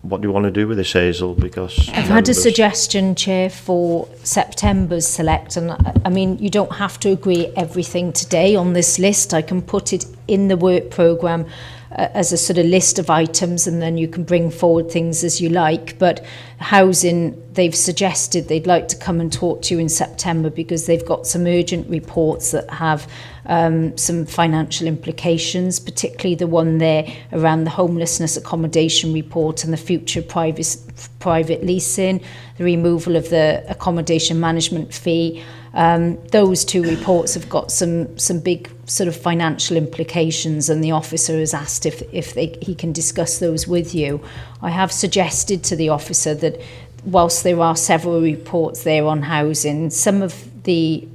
[SPEAKER 1] What do you want to do with this, Hazel? Because
[SPEAKER 11] I've had a suggestion, Chair, for September's select, and I mean, you don't have to agree everything today on this list. I can put it in the work programme as a sort of list of items, and then you can bring forward things as you like. But housing, they've suggested they'd like to come and talk to you in September because they've got some urgent reports that have some financial implications, particularly the one there around the homelessness accommodation report and the future private leasing, the removal of the accommodation management fee. Those two reports have got some big sort of financial implications, and the officer has asked if he can discuss those with you. I have suggested to the officer that whilst there are several reports there on housing, some of the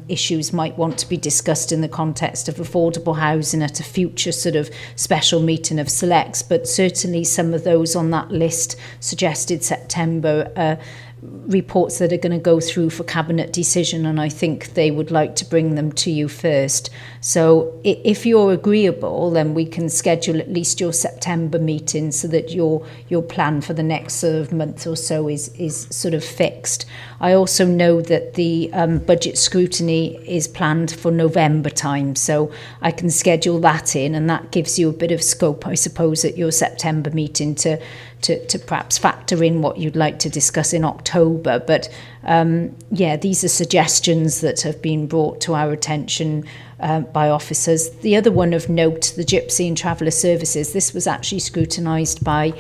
[SPEAKER 11] issues might want to be discussed in the context of affordable housing at a future sort of special meeting of selects, but certainly some of those on that list suggested September reports that are going to go through for cabinet decision, and I think they would like to bring them to you first. So if you're agreeable, then we can schedule at least your September meeting so that your plan for the next sort of month or so is sort of fixed. I also know that the budget scrutiny is planned for November time, so I can schedule that in, and that gives you a bit of scope, I suppose, at your September meeting to perhaps factor in what you'd like to discuss in October. But yeah, these are suggestions that have been brought to our attention by officers. The other one of note, the Gypsy and Traveller Services, this was actually scrutinised by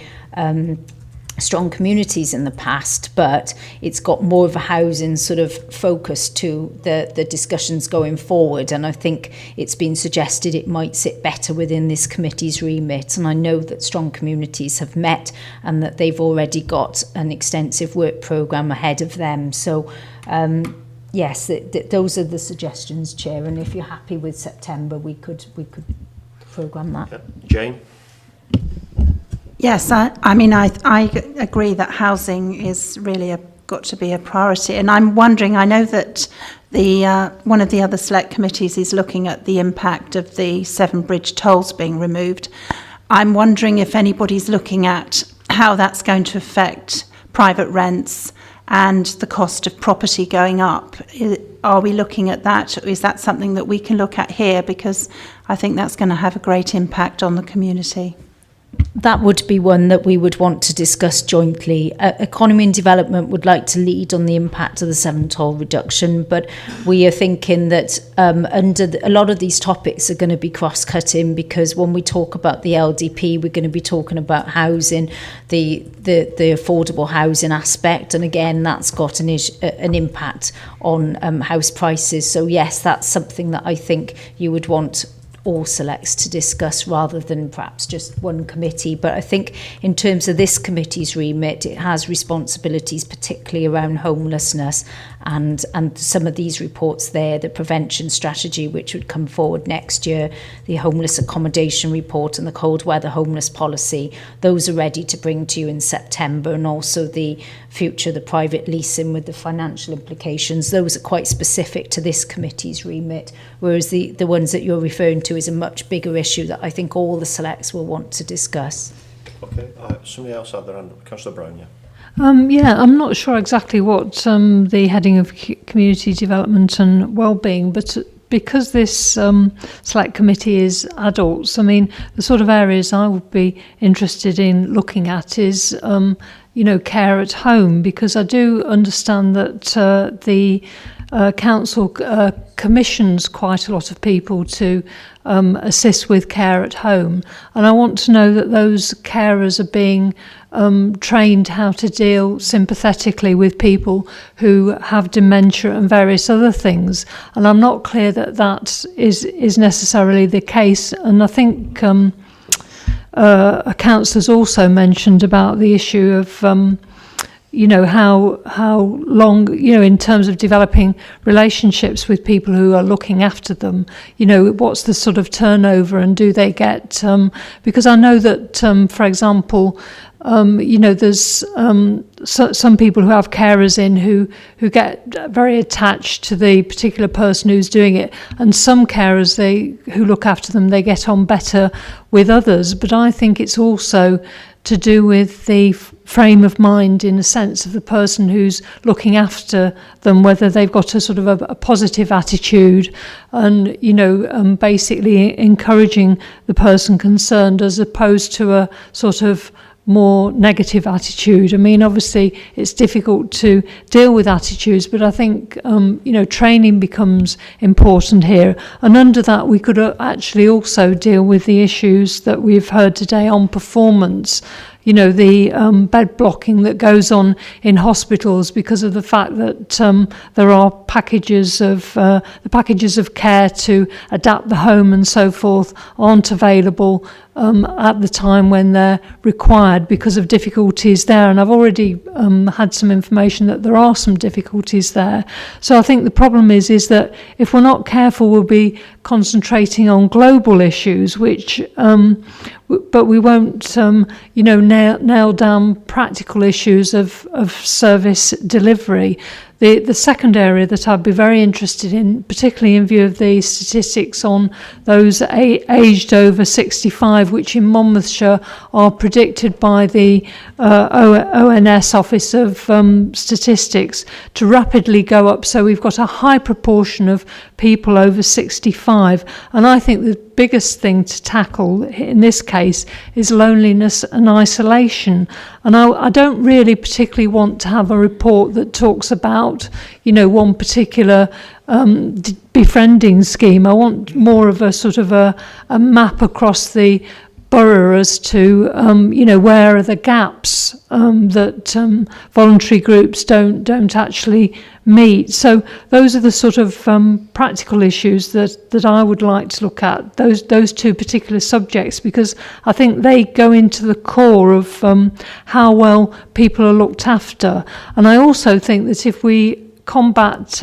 [SPEAKER 11] Strong Communities in the past, but it's got more of a housing sort of focus to the discussions going forward, and I think it's been suggested it might sit better within this committee's remit. And I know that Strong Communities have met and that they've already got an extensive work programme ahead of them. So yes, those are the suggestions, Chair. And if you're happy with September, we could programme that.
[SPEAKER 1] Yeah. Jane?
[SPEAKER 6] Yes, I mean, I agree that housing is really got to be a priority. And I'm wondering, I know that one of the other select committees is looking at the impact of the Severn Bridge tolls being removed. I'm wondering if anybody's looking at how that's going to affect private rents and the cost of property going up. Are we looking at that? Is that something that we can look at here? Because I think that's going to have a great impact on the community.
[SPEAKER 11] That would be one that we would want to discuss jointly. Economy and Development would like to lead on the impact of the Severn toll reduction, but we are thinking that a lot of these topics are going to be cross-cutting, because when we talk about the LDP, we're going to be talking about housing, the affordable housing aspect, and again, that's got an impact on house prices. So yes, that's something that I think you would want all selects to discuss rather than perhaps just one committee. But I think in terms of this committee's remit, it has responsibilities particularly around homelessness and some of these reports there, the prevention strategy which would come forward next year, the homeless accommodation report and the cold weather homeless policy. Those are ready to bring to you in September, and also the future, the private leasing with the financial implications. Those are quite specific to this committee's remit, whereas the ones that you're referring to is a much bigger issue that I think all the selects will want to discuss.
[SPEAKER 1] Okay, somebody else had their hand up. Councillor Brown, yeah.
[SPEAKER 2] Yeah, I'm not sure exactly what the heading of community development and wellbeing, but because this select committee is adults, I mean, the sort of areas I would be interested in looking at is, care at home, because I do understand that the council commissions quite a lot of people to assist with care at home, and I want to know that those carers are being trained how to deal sympathetically with people who have dementia and various other things, and I'm not clear that that is necessarily the case. And I think a councillor's also mentioned about the issue of how long, in terms of developing relationships with people who are looking after them, what's the sort of turnover, and do they get, because I know that, for example, there's some people who have carers in who get very attached to the particular person who's doing it, and some carers who look after them, they get on better with others. But I think it's also to do with the frame of mind, in a sense, of the person who's looking after them, whether they've got a sort of a positive attitude and, basically encouraging the person concerned, as opposed to a sort of more negative attitude. I mean, obviously it's difficult to deal with attitudes, but I think, training becomes important here. And under that, we could actually also deal with the issues that we've heard today on performance. The bed blocking that goes on in hospitals because of the fact that there are packages of care to adapt the home and so forth aren't available at the time when they're required because of difficulties there. And I've already had some information that there are some difficulties there. So I think the problem is that if we're not careful, we'll be concentrating on global issues, which but we won't, nail down practical issues of service delivery. The second area that I'd be very interested in, particularly in view of the statistics on those aged over 65, which in Monmouthshire are predicted by the ONS Office of Statistics to rapidly go up. So we've got a high proportion of people over 65. And I think the biggest thing to tackle in this case is loneliness and isolation. And I don't really particularly want to have a report that talks about, one particular befriending scheme. I want more of a sort of a map across the borough as to, where are the gaps that voluntary groups don't actually meet. So those are the sort of practical issues that I would like to look at, those two particular subjects, because I think they go into the core of how well people are looked after. And I also think that if we combat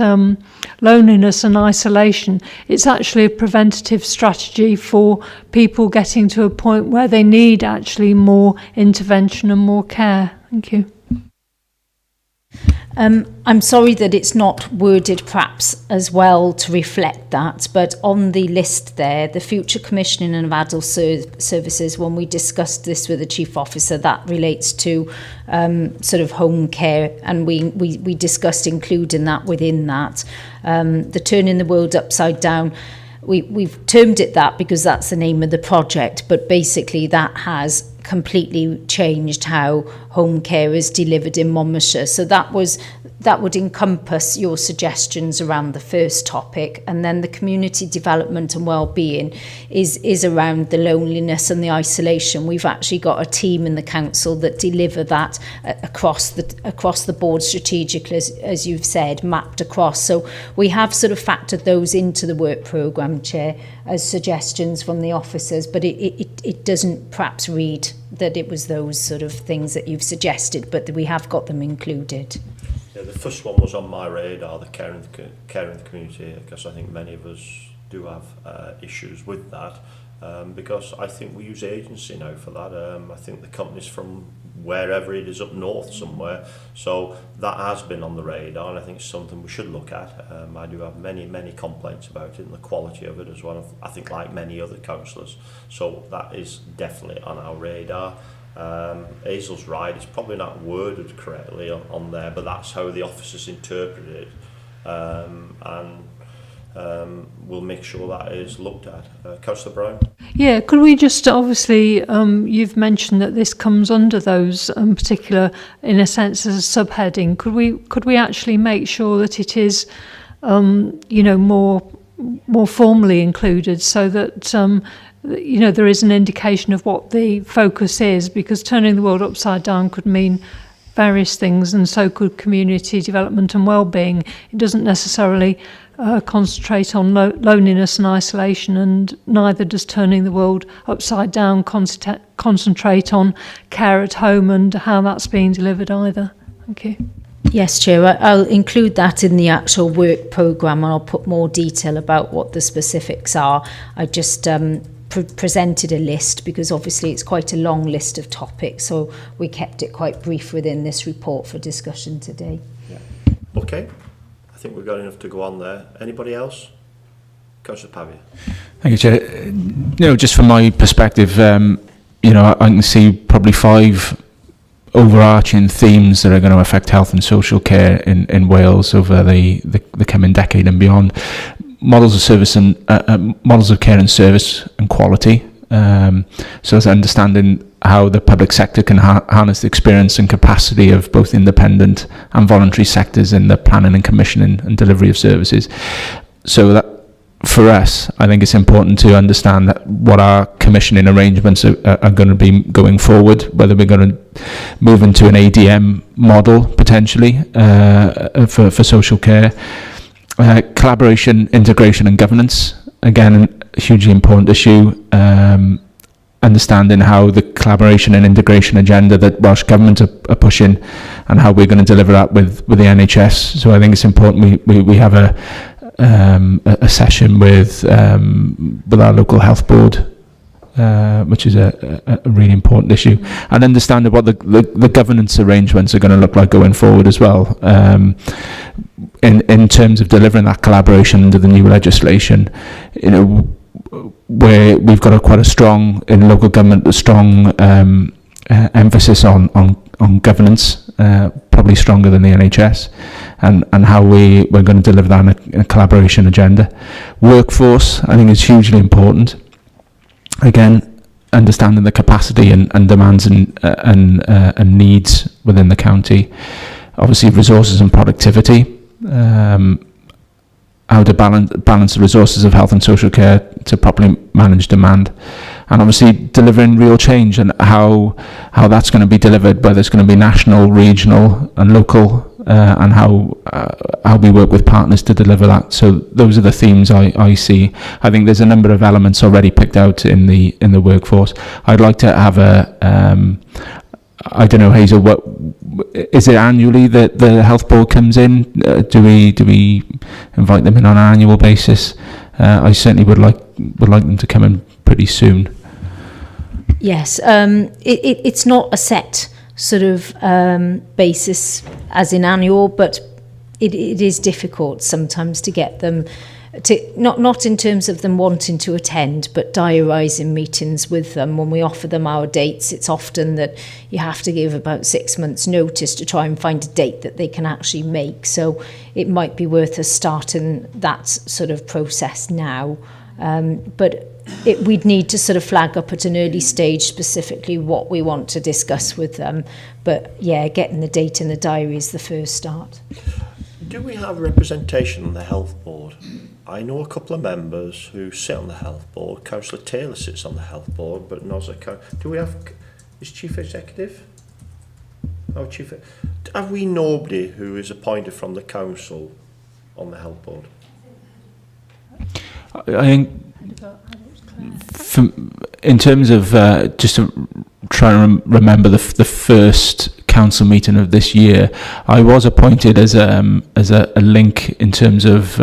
[SPEAKER 2] loneliness and isolation, it's actually a preventative strategy for people getting to a point where they need actually more intervention and more care. Thank you.
[SPEAKER 11] I'm sorry that it's not worded perhaps as well to reflect that, but on the list there, the future commissioning of adult services, when we discussed this with the chief officer, that relates to sort of home care, and we discussed including that within that. The Turning the World Upside Down, we've termed it that because that's the name of the project, but basically that has completely changed how home care is delivered in Monmouthshire. So that would encompass your suggestions around the first topic, and then the community development and well-being is around the loneliness and the isolation. We've actually got a team in the council that deliver that across the board strategically, as you've said, mapped across. So we have sort of factored those into the work programme, Chair, as suggestions from the officers, but it doesn't perhaps read that it was those sort of things that you've suggested, but we have got them included.
[SPEAKER 1] Yeah, the first one was on my radar, the care in the community, because I think many of us do have issues with that, because I think we use agency now for that. I think the company's from wherever it is up north somewhere, so that has been on the radar, and I think it's something we should look at. I do have many complaints about it and the quality of it as well, I think like many other councillors, so that is definitely on our radar. Hazel's right, it's probably not worded correctly on there, but that's how the officers interpret it, and we'll make sure that is looked at. Councillor Brown?
[SPEAKER 2] Yeah, could we just, obviously, you've mentioned that this comes under those particular, in a sense, as a subheading. Could we actually make sure that it is, more formally included, so that there is an indication of what the focus is, because turning the world upside down could mean various things, and so could community development and well-being. It doesn't necessarily concentrate on loneliness and isolation, and neither does turning the world upside down concentrate on care at home and how that's being delivered either. Thank you.
[SPEAKER 11] Yes, Chair, I'll include that in the actual work programme, and I'll put more detail about what the specifics are. I just presented a list because obviously it's quite a long list of topics, so we kept it quite brief within this report for discussion today.
[SPEAKER 1] Yeah. Okay, I think we've got enough to go on there. Anybody else? Councillor Pavia.
[SPEAKER 8] Thank you, Chair. Just from my perspective, I can see probably 5 overarching themes that are going to affect health and social care in Wales over the coming decade and beyond. Models of service and models of care and service and quality. So as understanding how the public sector can harness the experience and capacity of both independent and voluntary sectors in the planning and commissioning and delivery of services. So that for us, I think it's important to understand that what our commissioning arrangements are going to be going forward, whether we're going to move into an ADM model potentially for social care. Collaboration, integration and governance, again, a hugely important issue. Understanding how the collaboration and integration agenda that Welsh Government are pushing and how we're going to deliver that with the NHS. So I think it's important we have a session with our local health board, which is a really important issue, and understanding what the governance arrangements are going to look like going forward as well. In terms of delivering that collaboration under the new legislation, where we've got quite a strong in local government, a strong emphasis on governance, probably stronger than the NHS, and how we're going to deliver that in a collaboration agenda. Workforce, I think, is hugely important. Again, understanding the capacity and demands and needs within the county. Obviously, resources and productivity. How to balance the resources of health and social care to properly manage demand, and obviously delivering real change and how that's going to be delivered, whether it's going to be national, regional and local, and how we work with partners to deliver that. So those are the themes I see. I think there's a number of elements already picked out in the workforce. I'd like to have I don't know, Hazel, what is it annually that the health board comes in? Do we invite them in on an annual basis? I certainly would like them to come in pretty soon.
[SPEAKER 11] Yes, it's not a set sort of basis as in annual, but it is difficult sometimes to get them to not in terms of them wanting to attend, but diarising meetings with them. When we offer them our dates, it's often that you have to give about 6 months notice to try and find a date that they can actually make. So it might be worth us starting that sort of process now. But we'd need to sort of flag up at an early stage specifically what we want to discuss with them. But yeah, getting the date in the diary is the first start.
[SPEAKER 1] Do we have representation on the health board? I know a couple of members who sit on the health board. Councillor Taylor sits on the health board, but not as a... Do we have... Is Chief Executive? Oh, Chief... Have we nobody who is appointed from the council on the health board?
[SPEAKER 8] I think, in terms of just to try and remember the first council meeting of this year, I was appointed as a link in terms of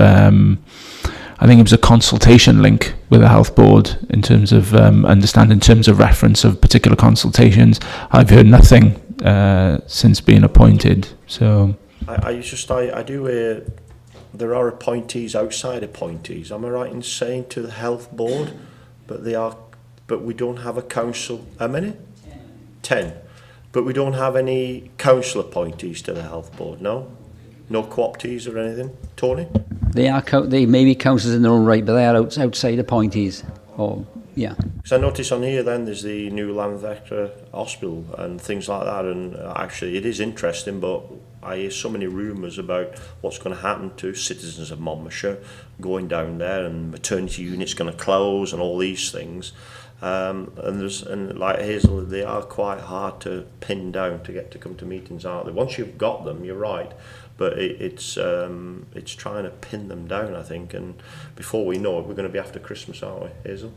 [SPEAKER 8] I think it was a consultation link with the health board in terms of understanding, in terms of reference of particular consultations. I've heard nothing since being appointed. So
[SPEAKER 1] I do hear there are appointees outside appointees. Am I right in saying to the health board? But we don't have a council. How many? 10. But we don't have any council appointees to the health board. No co-optees or anything. Tony?
[SPEAKER 9] They may be councillors in their own right, but they are outside appointees. Yeah.
[SPEAKER 1] Because I notice on here then there's the new Llanvectre Hospital and things like that, and actually it is interesting, but I hear so many rumours about what's going to happen to citizens of Monmouthshire going down there, and maternity units going to close and all these things. And like Hazel, they are quite hard to pin down to get to come to meetings, aren't they? Once you've got them, you're right, but it's trying to pin them down, I think, and before we know it, we're going to be after Christmas, aren't we, Hazel?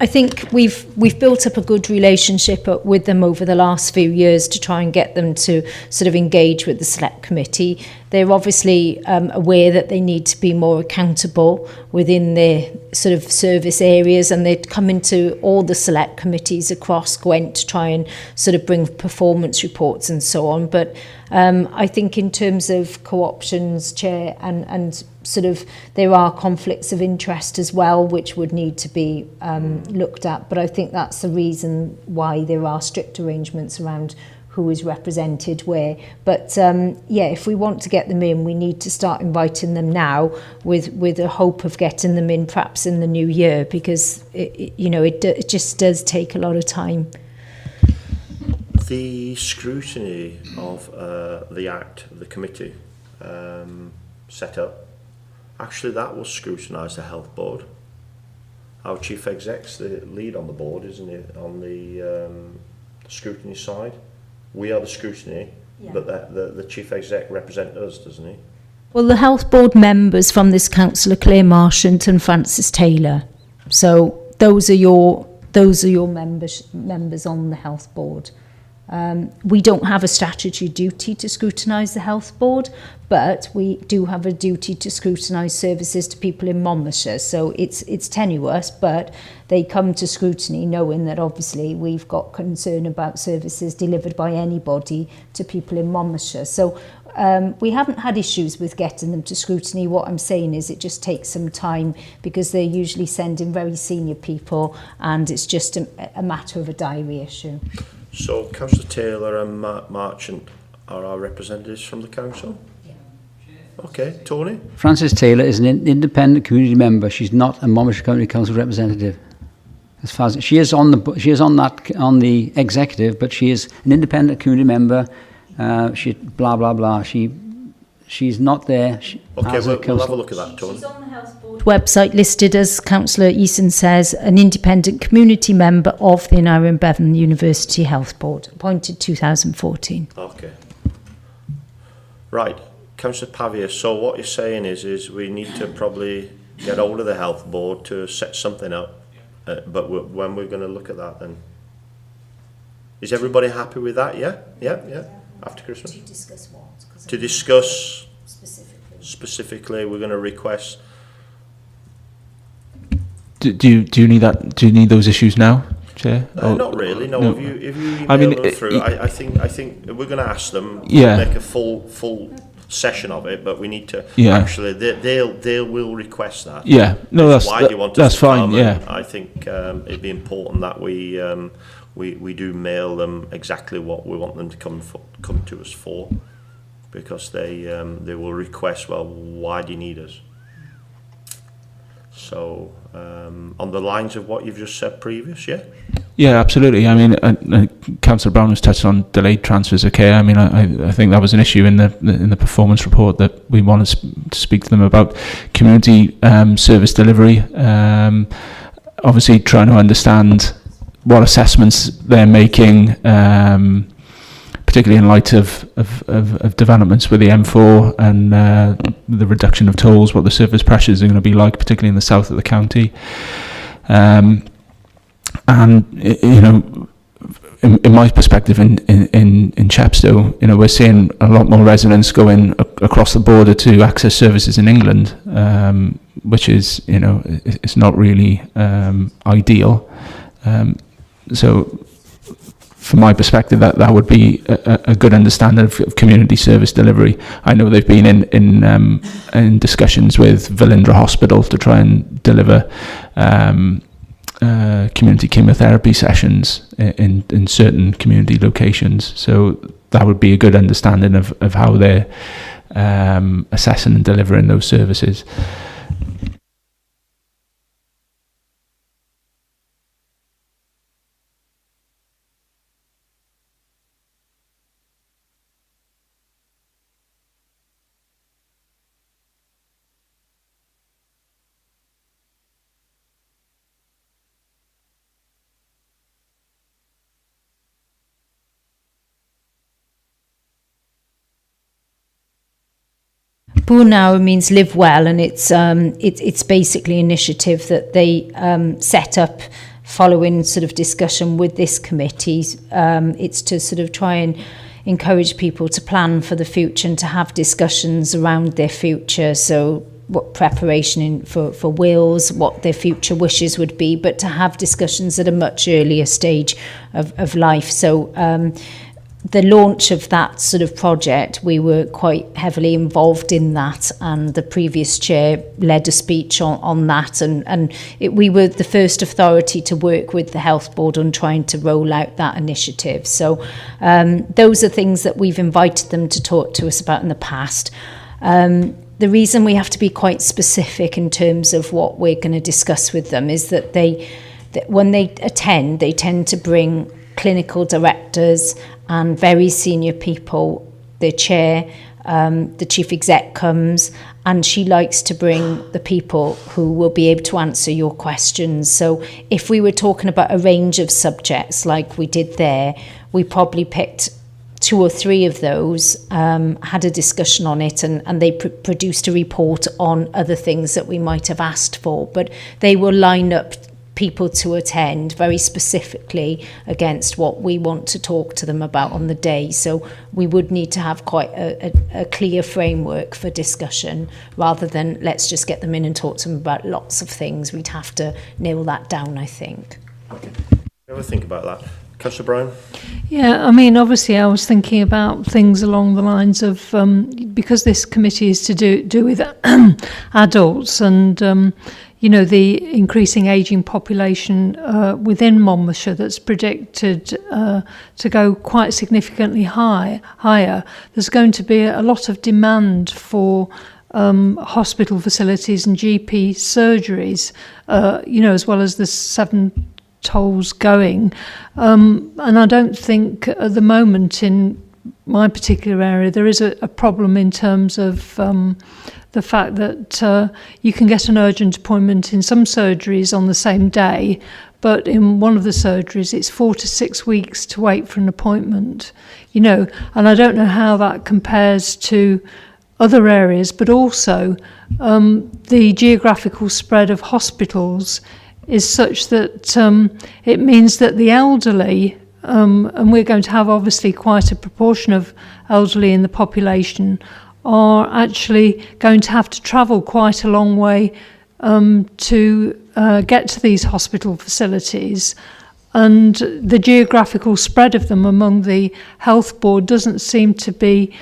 [SPEAKER 11] I think we've built up a good relationship with them over the last few years to try and get them to sort of engage with the select committee. They're obviously aware that they need to be more accountable within their sort of service areas, and they'd come into all the select committees across Gwent to try and sort of bring performance reports and so on. But I think in terms of co-options, Chair, and sort of there are conflicts of interest as well, which would need to be looked at. But I think that's the reason why there are strict arrangements around who is represented where. But yeah, if we want to get them in, we need to start inviting them now with a hope of getting them in perhaps in the new year, because it just does take a lot of time.
[SPEAKER 1] The scrutiny of the Act, the committee set up, actually that will scrutinise the health board. Our chief exec's the lead on the board, isn't he, on the scrutiny side? We are the scrutiny, yeah. But the chief exec represents us, doesn't he?
[SPEAKER 11] Well, the health board members from this council are Claire Marchant and Francis Taylor. So those are your members on the health board. We don't have a statutory duty to scrutinise the health board, but we do have a duty to scrutinise services to people in Monmouthshire. So it's tenuous, but they come to scrutiny knowing that obviously we've got concern about services delivered by anybody to people in Monmouthshire. So we haven't had issues with getting them to scrutiny. What I'm saying is it just takes some time because they're usually sending very senior people, and it's just a matter of a diary issue.
[SPEAKER 1] So Councillor Taylor and Marchant are our representatives from the council? Yeah. Okay, Tony?
[SPEAKER 9] Francis Taylor is an independent community member. She's not a Monmouthshire County Council representative. As far as she is on the executive, but she is an independent community member. She blah blah blah. She's not there.
[SPEAKER 1] Okay, we'll have a look at that, Tony.
[SPEAKER 11] She's on the health board website listed as Councillor Eason says, an independent community member of the Aneurin Bevan University Health Board, appointed 2014.
[SPEAKER 1] Okay. Right, Councillor Pavia. So what you're saying is we need to probably get hold of the health board to set something up. But when we're going to look at that then? Is everybody happy with that? Yeah? After Christmas?
[SPEAKER 11] To discuss what?
[SPEAKER 1] To discuss
[SPEAKER 11] Specifically.
[SPEAKER 1] we're going to request.
[SPEAKER 8] Do you need that? Do you need those issues now, Chair?
[SPEAKER 1] Not really. No. If you email
[SPEAKER 8] I mean,
[SPEAKER 1] them through, I think we're going to ask them.
[SPEAKER 8] Yeah.
[SPEAKER 1] Make a full session of it, but we need to actually. They will request that.
[SPEAKER 8] Yeah. No,
[SPEAKER 1] Why do you want us
[SPEAKER 8] that's
[SPEAKER 1] to
[SPEAKER 8] fine.
[SPEAKER 1] come?
[SPEAKER 8] Yeah.
[SPEAKER 1] And I think it'd be important that we do mail them exactly what we want them to come to us for, because they will request, well, why do you need us? So on the lines of what you've just said previous, yeah?
[SPEAKER 8] Yeah, absolutely. I mean, Councillor Brown has touched on delayed transfers of care. I mean, I think that was an issue in the performance report that we wanted to speak to them about. Community service delivery, obviously trying to understand what assessments they're making, particularly in light of developments with the M4 and the reduction of tolls, what the surface pressures are going to be like, particularly in the south of the county. And you know, in my perspective, in Chepstow, you know, we're seeing a lot more residents going across the border to access services in England, which is, you know, it's not really ideal. So from my perspective, that would be a good understanding of community service delivery. I know they've been in discussions with Velindre Hospital to try and deliver community chemotherapy sessions in certain community locations. So that would be a good understanding of how they're assessing and delivering those services.
[SPEAKER 11] Búrnau means live well, and it's basically an initiative that they set up following sort of discussion with this committee. It's to sort of try and encourage people to plan for the future and to have discussions around their future. So what preparation for wills, what their future wishes would be, but to have discussions at a much earlier stage of life. So the launch of that sort of project, we were quite heavily involved in that, and the previous chair led a speech on that, and we were the first authority to work with the health board on trying to roll out that initiative. So those are things that we've invited them to talk to us about in the past. The reason we have to be quite specific in terms of what we're going to discuss with them is that when they attend, they tend to bring clinical directors and very senior people. The chair, the chief exec comes, and she likes to bring the people who will be able to answer your questions. So if we were talking about a range of subjects like we did there, we probably picked 2 or 3 of those, had a discussion on it, and they produced a report on other things that we might have asked for. But they will line up people to attend very specifically against what we want to talk to them about on the day. So we would need to have quite a clear framework for discussion, rather than let's just get them in and talk to them about lots of things. We'd have to nail that down, I think.
[SPEAKER 1] Okay. Ever think about that? Councillor Brown?
[SPEAKER 2] Yeah, I mean, obviously I was thinking about things along the lines of, because this committee is to do with adults and, you know, the increasing ageing population within Monmouthshire that's predicted to go quite significantly higher. There's going to be a lot of demand for hospital facilities and GP surgeries, you know, as well as the 7 tolls going. And I don't think at the moment in my particular area there is a problem in terms of the fact that you can get an urgent appointment in some surgeries on the same day, but in one of the surgeries it's 4 to 6 weeks to wait for an appointment, you know, and I don't know how that compares to other areas, but also the geographical spread of hospitals is such that it means that the elderly and we're going to have obviously quite a proportion of elderly in the population, are actually going to have to travel quite a long way to get to these hospital facilities. And the geographical spread of them among the health board doesn't seem to be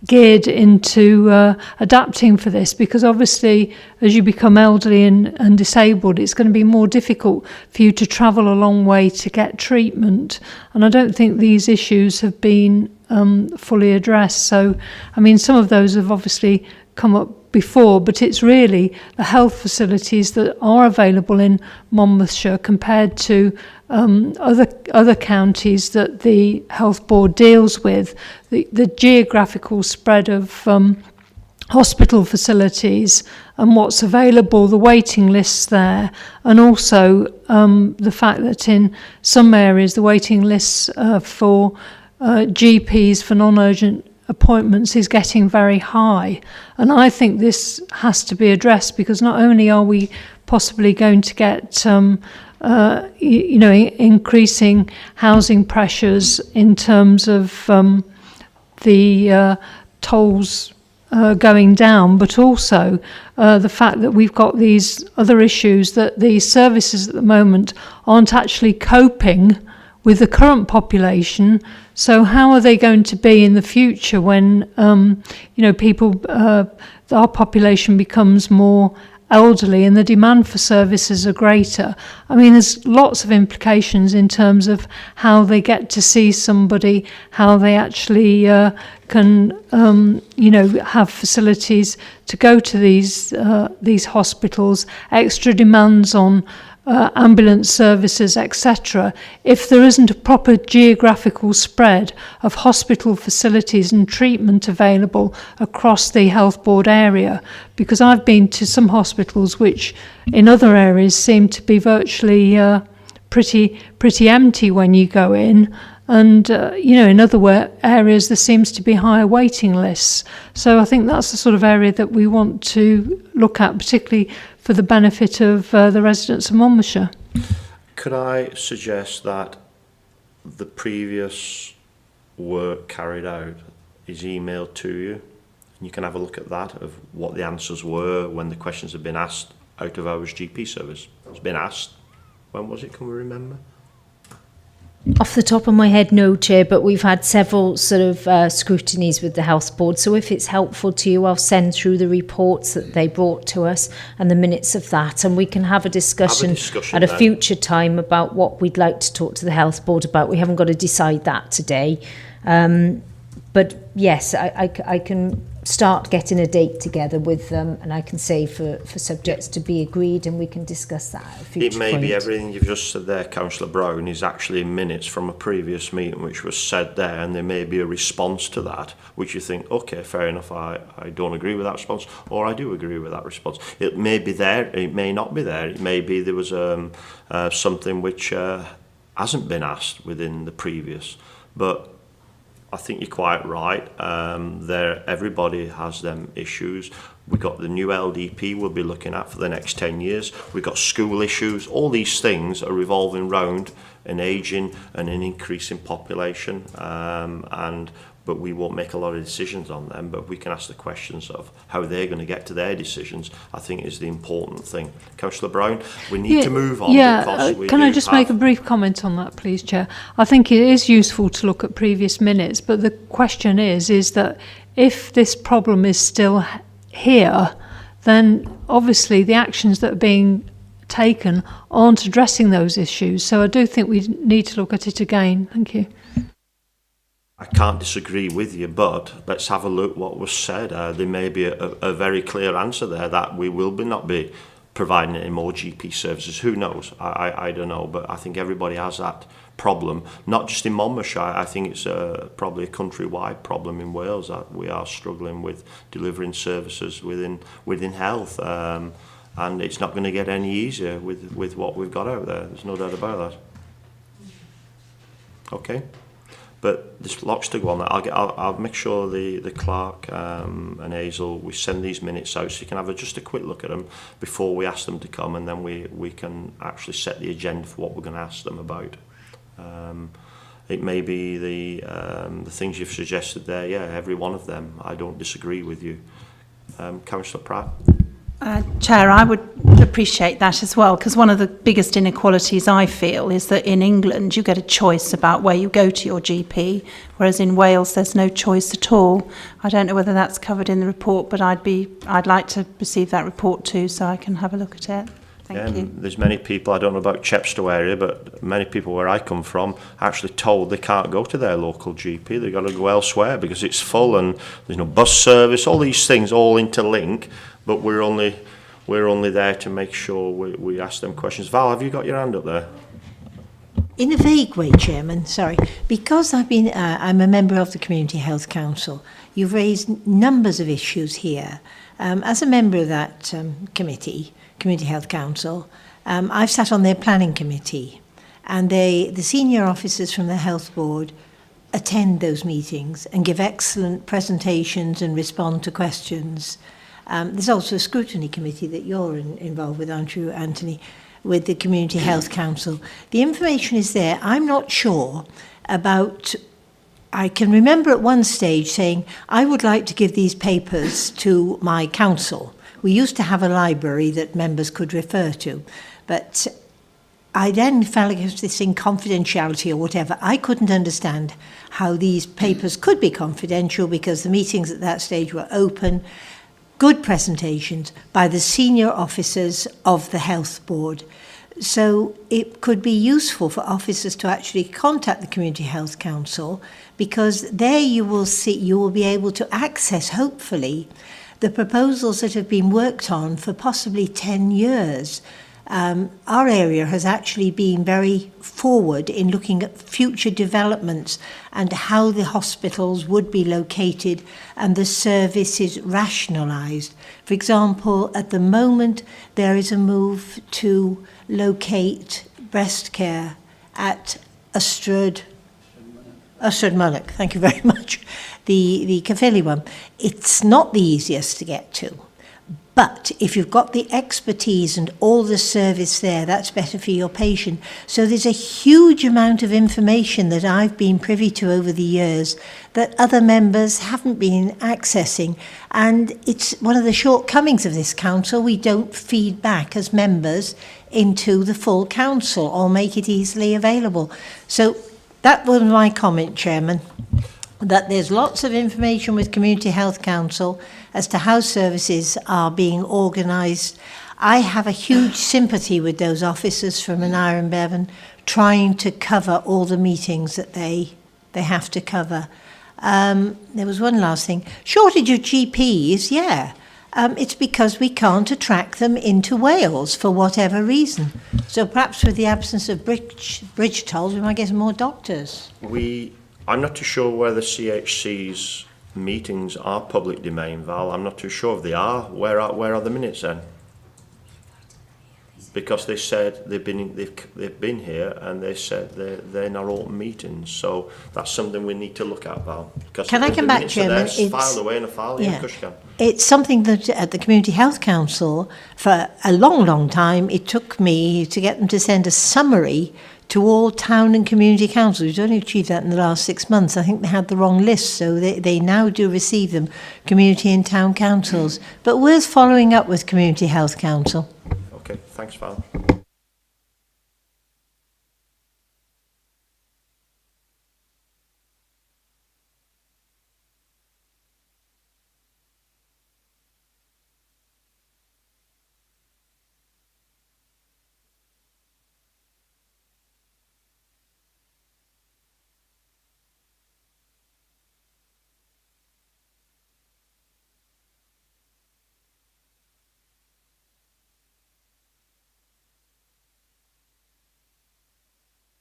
[SPEAKER 2] geared into adapting for this, because obviously as you become elderly and disabled, it's going to be more difficult for you to travel a long way to get treatment. And I don't think these issues have been fully addressed. So, I mean, some of those have obviously come up before, but it's really the health facilities that are available in Monmouthshire compared to other counties that the health board deals with. The geographical spread of hospital facilities and what's available, the waiting lists there, and also the fact that in some areas the waiting lists for GPs for non-urgent appointments is getting very high. And I think this has to be addressed, because not only are we possibly going to get increasing housing pressures in terms of the tolls going down, but also the fact that we've got these other issues, that the services at the moment aren't actually coping with the current population. So how are they going to be in the future when our population becomes more elderly and the demand for services are greater? I mean, there's lots of implications in terms of how they get to see somebody, how they actually can have facilities to go to these hospitals, extra demands on ambulance services, etc., if there isn't a proper geographical spread of hospital facilities and treatment available across the health board area. Because I've been to some hospitals which in other areas seem to be virtually pretty empty when you go in, and in other areas there seems to be higher waiting lists. So I think that's the sort of area that we want to look at, particularly for the benefit of the residents of Monmouthshire.
[SPEAKER 1] Could I suggest that the previous work carried out is emailed to you, and you can have a look at that, of what the answers were when the questions have been asked out of hours GP service? It's been asked. When was it? Can we remember?
[SPEAKER 11] Off the top of my head, no, Chair, but we've had several sort of scrutinies with the Health Board. So if it's helpful to you, I'll send through the reports that they brought to us and the minutes of that, and we can have a discussion at a future time about what we'd like to talk to the Health Board about. We haven't got to decide that today. But yes, I can start getting a date together with them, and I can say for subjects to be agreed, and we can discuss that at a future
[SPEAKER 1] It may
[SPEAKER 11] point.
[SPEAKER 1] be everything you've just said there, Councillor Brown, is actually in minutes from a previous meeting which was said there, and there may be a response to that which you think, okay, fair enough, I don't agree with that response, or I do agree with that response. It may be there, it may not be there, it may be there was something which hasn't been asked within the previous, but I think you're quite right. Everybody has them issues. We've got the new LDP we'll be looking at for the next 10 years. We've got school issues. All these things are revolving round an ageing and an increasing population. But we won't make a lot of decisions on them, but we can ask the questions of how they're going to get to their decisions, I think is the important thing. Councillor Brown, we need to move on. Because we
[SPEAKER 2] can I just make a brief comment on that, please, Chair? I think it is useful to look at previous minutes, but the question is that if this problem is still here, then obviously the actions that are being taken aren't addressing those issues. So I do think we need to look at it again. Thank you.
[SPEAKER 1] I can't disagree with you, but let's have a look what was said. There may be a very clear answer there that we will not be providing any more GP services. Who knows? I don't know, but I think everybody has that problem, not just in Monmouthshire. I think it's probably a countrywide problem in Wales that we are struggling with delivering services within health, and it's not going to get any easier with what we've got out there. There's no doubt about that. Okay. But there's lots to go on. I'll make sure the clerk and Hazel, we send these minutes out so you can have just a quick look at them before we ask them to come, and then we can actually set the agenda for what we're going to ask them about. It may be the things you've suggested there. Yeah, every one of them. I don't disagree with you. Councillor Pratt.
[SPEAKER 6] Chair, I would appreciate that as well, because one of the biggest inequalities I feel is that in England you get a choice about where you go to your GP, whereas in Wales there's no choice at all. I don't know whether that's covered in the report, but I'd like to receive that report too, so I can have a look at it. Thank you.
[SPEAKER 1] There's many people, I don't know about Chepstow area, but many people where I come from are actually told they can't go to their local GP. They've got to go elsewhere because it's full and there's no bus service. All these things all interlink, but we're only there to make sure we ask them questions. Val, have you got your hand up there?
[SPEAKER 10] In a vague way, Chairman, sorry, because I'm a member of the Community Health Council, you've raised numbers of issues here. As a member of that committee, Community Health Council, I've sat on their planning committee, and the senior officers from the Health Board attend those meetings and give excellent presentations and respond to questions. There's also a scrutiny committee that you're involved with, aren't you, Anthony, with the Community Health Council. The information is there. I'm not sure about... I can remember at one stage saying, I would like to give these papers to my council. We used to have a library that members could refer to, but I then felt like it was this in confidentiality or whatever. I couldn't understand how these papers could be confidential because the meetings at that stage were open, good presentations by the senior officers of the Health Board. So it could be useful for officers to actually contact the Community Health Council, because there you will be able to access, hopefully, the proposals that have been worked on for possibly 10 years. Our area has actually been very forward in looking at future developments and how the hospitals would be located and the services rationalised. For example, at the moment, there is a move to locate breast care at Ystrad Mulloch, thank you very much, the Caerphilly one. It's not the easiest to get to, but if you've got the expertise and all the service there, that's better for your patient. So there's a huge amount of information that I've been privy to over the years that other members haven't been accessing, and it's one of the shortcomings of this council. We don't feed back as members into the full council or make it easily available. So that was my comment, Chairman, that there's lots of information with Community Health Council as to how services are being organised. I have a huge sympathy with those officers from Aneurin and Bevan trying to cover all the meetings that they have to cover. There was one last thing. Shortage of GPs, yeah. It's because we can't attract them into Wales for whatever reason. So perhaps with the absence of bridge tolls, we might get more doctors.
[SPEAKER 1] I'm not too sure whether CHC's meetings are public domain, Val. I'm not too sure if they are. Where are the minutes then? Because they said they've been here and they said they're not open meetings. So that's something we need to look at, Val.
[SPEAKER 10] Can I come back, Chairman?
[SPEAKER 1] It's filed away in a file. Yeah, of course you can.
[SPEAKER 10] It's something that at the Community Health Council, for a long, long time, it took me to get them to send a summary to all town and community councils. We've only achieved that in the last 6 months. I think they had the wrong list, so they now do receive them, community and town councils. But worth following up with Community Health Council.
[SPEAKER 1] Okay, thanks, Val.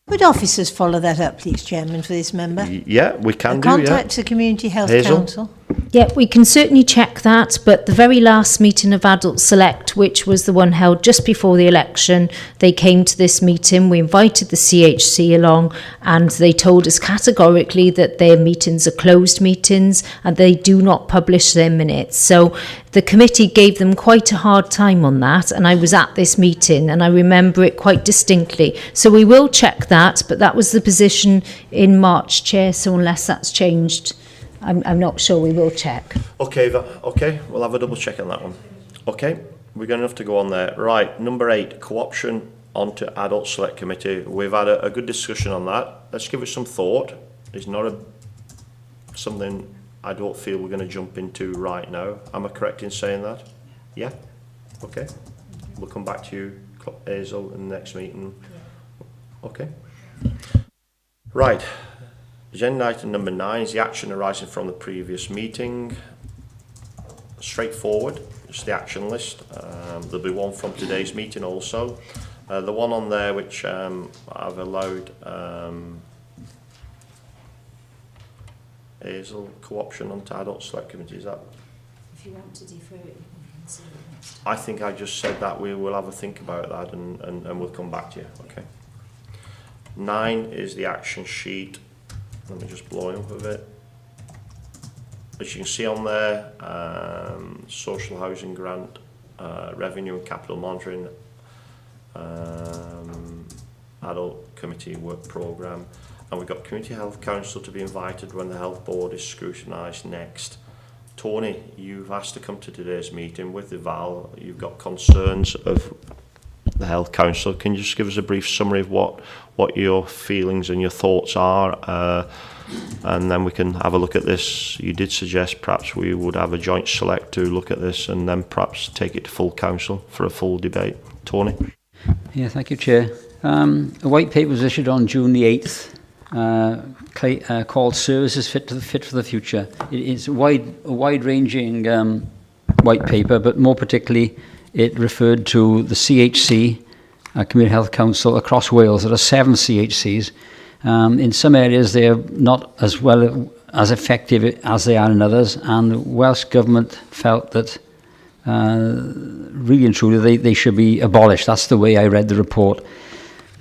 [SPEAKER 10] Would officers follow that up, please, Chairman, for this member?
[SPEAKER 1] Yeah, we can do,
[SPEAKER 10] Contact the Community Health
[SPEAKER 1] Hazel?
[SPEAKER 10] Council.
[SPEAKER 11] Yeah, we can certainly check that, but the very last meeting of Adult Select, which was the one held just before the election, they came to this meeting, we invited the CHC along, and they told us categorically that their meetings are closed meetings and they do not publish their minutes. So the committee gave them quite a hard time on that, and I was at this meeting and I remember it quite distinctly. So we will check that, but that was the position in March, Chair, so unless that's changed, I'm not sure. We will check.
[SPEAKER 1] Okay, we'll have a double check on that one. Okay, we're going to have to go on there. Right, number 8, co-option onto Adult Select Committee. We've had a good discussion on that. Let's give it some thought. It's not something I don't feel we're going to jump into right now. Am I correct in saying that? Yeah? Okay. We'll come back to you, Hazel, in the next meeting. Okay. Right. Agenda item number 9 is the action arising from the previous meeting. Straightforward, just the action list. There'll be one from today's meeting also. The one on there which I've allowed Hazel, co-option onto Adult Select Committee, is that?
[SPEAKER 11] If you want to defer it, you can consider it next time.
[SPEAKER 1] I think I just said that we will have a think about that and we'll come back to you, okay. 9 is the action sheet. Let me just blow up a bit. As you can see on there, social housing grant, revenue and capital monitoring, adult committee work programme, and we've got Community Health Council to be invited when the health board is scrutinised next. Tony, you've asked to come to today's meeting with the Val. You've got concerns of the Health Council. Can you just give us a brief summary of what your feelings and your thoughts are, and then we can have a look at this. You did suggest perhaps we would have a joint select to look at this and then perhaps take it to full council for a full debate. Tony?
[SPEAKER 9] Yeah, thank you, Chair. A white paper was issued on June the 8th called Services Fit for the Future. It's a wide-ranging white paper, but more particularly it referred to the CHC, Community Health Council across Wales. There are 7 CHCs. In some areas they're not as effective as they are in others, and the Welsh Government felt that really and truly they should be abolished. That's the way I read the report.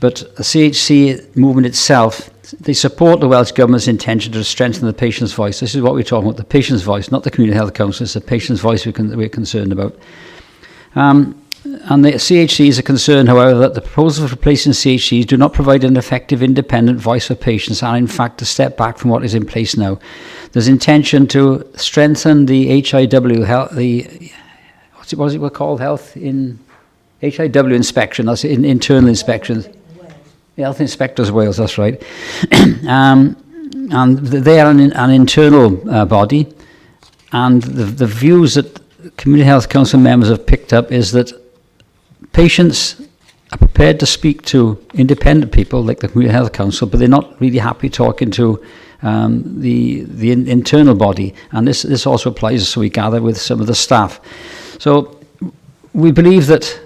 [SPEAKER 9] But the CHC movement itself, they support the Welsh Government's intention to strengthen the patient's voice. This is what we're talking about, the patient's voice, not the Community Health Council. It's the patient's voice we're concerned about. And the CHCs are concerned, however, that the proposals for replacing CHCs do not provide an effective independent voice for patients and are in fact a step back from what is in place now. There's intention to strengthen the HIW health, what is it called, health in HIW inspection, that's internal inspections. Health Inspectors Wales, that's right. And they are an internal body, and the views that Community Health Council members have picked up is that patients are prepared to speak to independent people like the Community Health Council, but they're not really happy talking to the internal body, and this also applies, so we gather, with some of the staff. So we believe that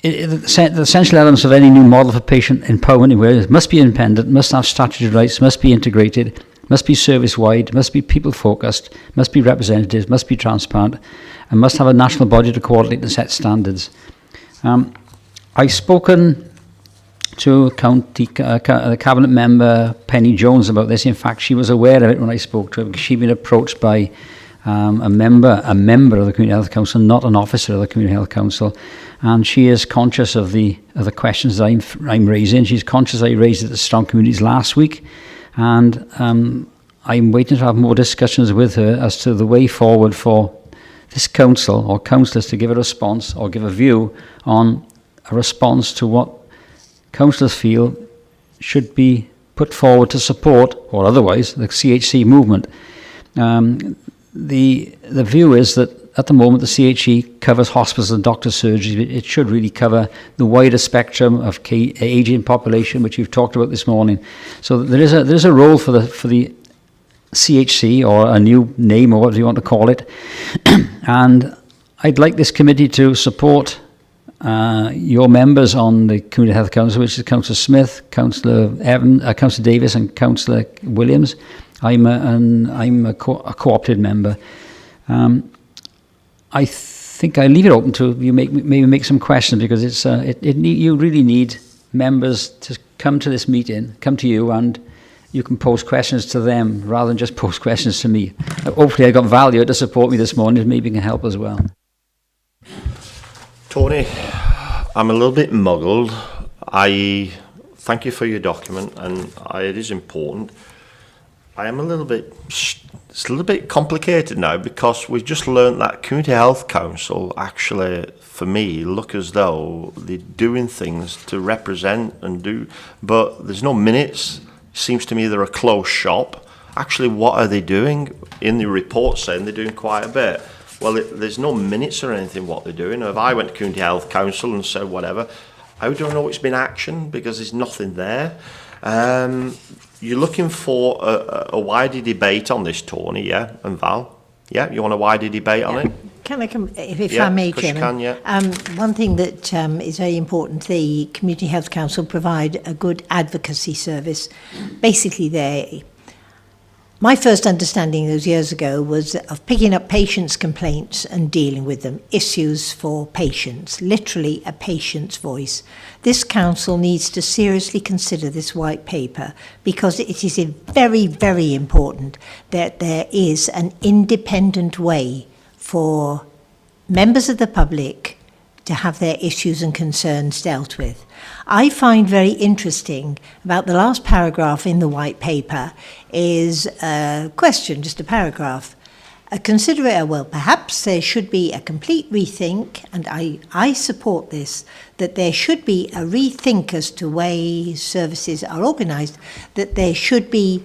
[SPEAKER 9] the essential elements of any new model for patient empowerment in Wales must be independent, must have statutory rights, must be integrated, must be service-wide, must be people-focused, must be representative, must be transparent, and must have a national body to coordinate and set standards. I've spoken to the Cabinet member Penny Jones about this. In fact, she was aware of it when I spoke to her, because she'd been approached by a member of the Community Health Council, not an officer of the Community Health Council, and she is conscious of the questions that I'm raising. She's conscious I raised it at Strong Communities last week, and I'm waiting to have more discussions with her as to the way forward for this council or councillors to give a response or give a view on a response to what councillors feel should be put forward to support, or otherwise, the CHC movement. The view is that at the moment the CHC covers hospitals and doctor surgeries. It should really cover the wider spectrum of ageing population, which we've talked about this morning. So there is a role for the CHC, or a new name, or whatever you want to call it. And I'd like this committee to support your members on the Community Health Council, which is Councillor Smith, Councillor Councillor Davis, and Councillor Williams. I'm a co-opted member. I think I leave it open to you maybe make some questions, because it's you really need members to come to this meeting, come to you, and you can pose questions to them rather than just pose questions to me. Hopefully I got Valia to support me this morning, maybe can help as well.
[SPEAKER 1] Tony, I'm a little bit muddled. I thank you for your document, and it is important. I am it's a little bit complicated now, because we've just learned that Community Health Council actually, for me, look as though they're doing things to represent and do, but there's no minutes. It seems to me they're a closed shop. Actually, what are they doing? In the report saying they're doing quite a bit. Well, there's no minutes or anything what they're doing. If I went to Community Health Council and said whatever, how do I know it's been action? Because there's nothing there. You're looking for a wider debate on this, Tony, yeah, and Val? Yeah, you want a wider debate on it?
[SPEAKER 10] Can I come, if
[SPEAKER 1] Yeah,
[SPEAKER 10] I may,
[SPEAKER 1] of course you
[SPEAKER 10] Chairman?
[SPEAKER 1] can, yeah.
[SPEAKER 10] One thing that is very important, the Community Health Council provide a good advocacy service. Basically, my first understanding those years ago was of picking up patients' complaints and dealing with them, issues for patients, literally a patient's voice. This council needs to seriously consider this white paper, because it is very, very important that there is an independent way for members of the public to have their issues and concerns dealt with. I find very interesting about the last paragraph in the white paper is a question, just a paragraph. Well, perhaps there should be a complete rethink, and I support this, that there should be a rethink as to way services are organised, that there should be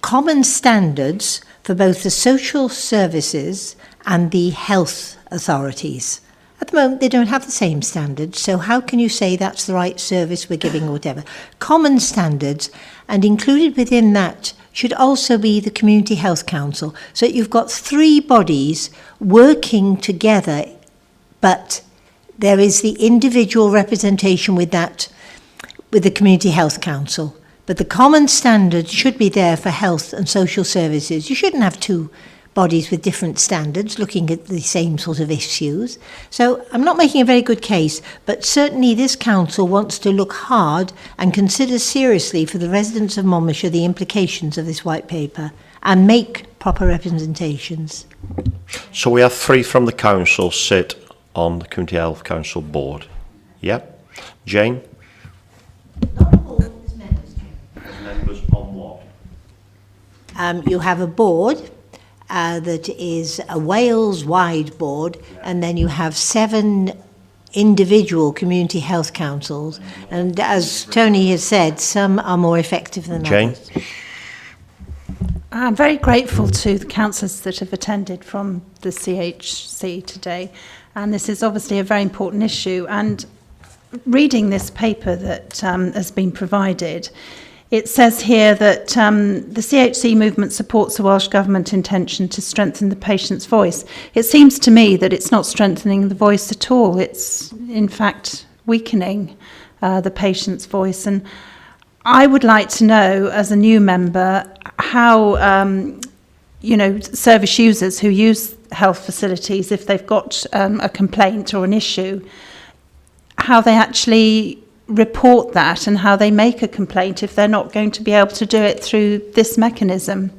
[SPEAKER 10] common standards for both the social services and the health authorities. At the moment, they don't have the same standards, so how can you say that's the right service we're giving or whatever? Common standards, and included within that should also be the Community Health Council, so that you've got three bodies working together, but there is the individual representation with the Community Health Council. But the common standards should be there for health and social services. You shouldn't have two bodies with different standards looking at the same sort of issues. So I'm not making a very good case, but certainly this council wants to look hard and consider seriously for the residents of Monmouthshire the implications of this white paper and make proper representations.
[SPEAKER 1] So we have 3 from the council sit on the Community Health Council board. Yeah? Jane? Members on what?
[SPEAKER 10] You have a board that is a Wales-wide board, and then you have 7 individual community health councils, and as Tony has said, some are more effective than
[SPEAKER 1] Jane?
[SPEAKER 10] others.
[SPEAKER 6] I'm very grateful to the councillors that have attended from the CHC today, and this is obviously a very important issue. And reading this paper that has been provided, it says here that the CHC movement supports the Welsh Government intention to strengthen the patient's voice. It seems to me that it's not strengthening the voice at all. It's, in fact, weakening the patient's voice. And I would like to know, as a new member, how, service users who use health facilities, if they've got a complaint or an issue, how they actually report that and how they make a complaint if they're not going to be able to do it through this mechanism.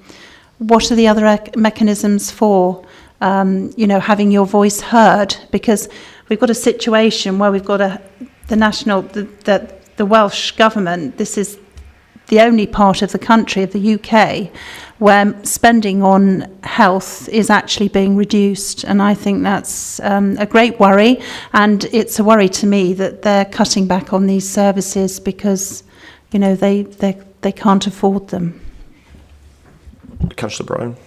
[SPEAKER 6] What are the other mechanisms for, having your voice heard? Because we've got a situation where we've got the Welsh Government, this is the only part of the country, of the UK, where spending on health is actually being reduced. And I think that's a great worry. And it's a worry to me that they're cutting back on these services because, they can't afford them.
[SPEAKER 1] Councillor Brown?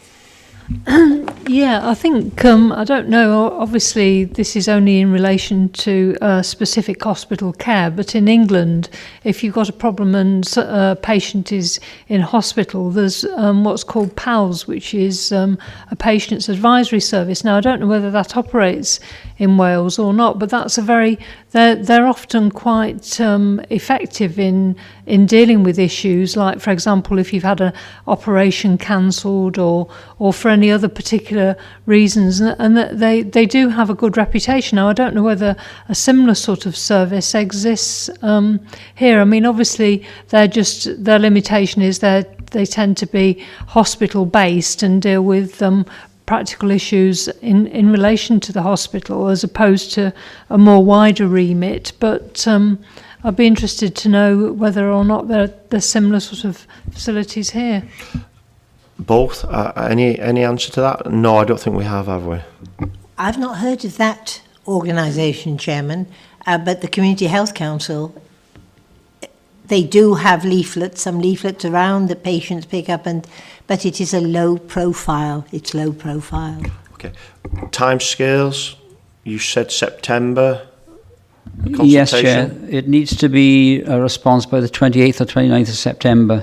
[SPEAKER 2] Yeah, I think, I don't know, obviously this is only in relation to specific hospital care, but in England, if you've got a problem and a patient is in hospital, there's what's called PALS, which is a patient's advisory service. Now, I don't know whether that operates in Wales or not. But that's they're often quite effective in dealing with issues, like, for example, if you've had an operation cancelled or for any other particular reasons, and that they do have a good reputation. Now, I don't know whether a similar sort of service exists here. I mean, obviously, their limitation is they tend to be hospital based and deal with practical issues in relation to the hospital, as opposed to a more wider remit. But I'd be interested to know whether or not there's similar sort of facilities here.
[SPEAKER 1] Both. Any answer to that? No, I don't think we have we?
[SPEAKER 10] I've not heard of that organisation, Chairman, but the Community Health Council, they do have some leaflets around that patients pick up, but it is a low profile. It's low profile.
[SPEAKER 1] Okay. Timescales, you said September.
[SPEAKER 9] Yes, Chair. It needs to be a response by the 28th or 29th of September.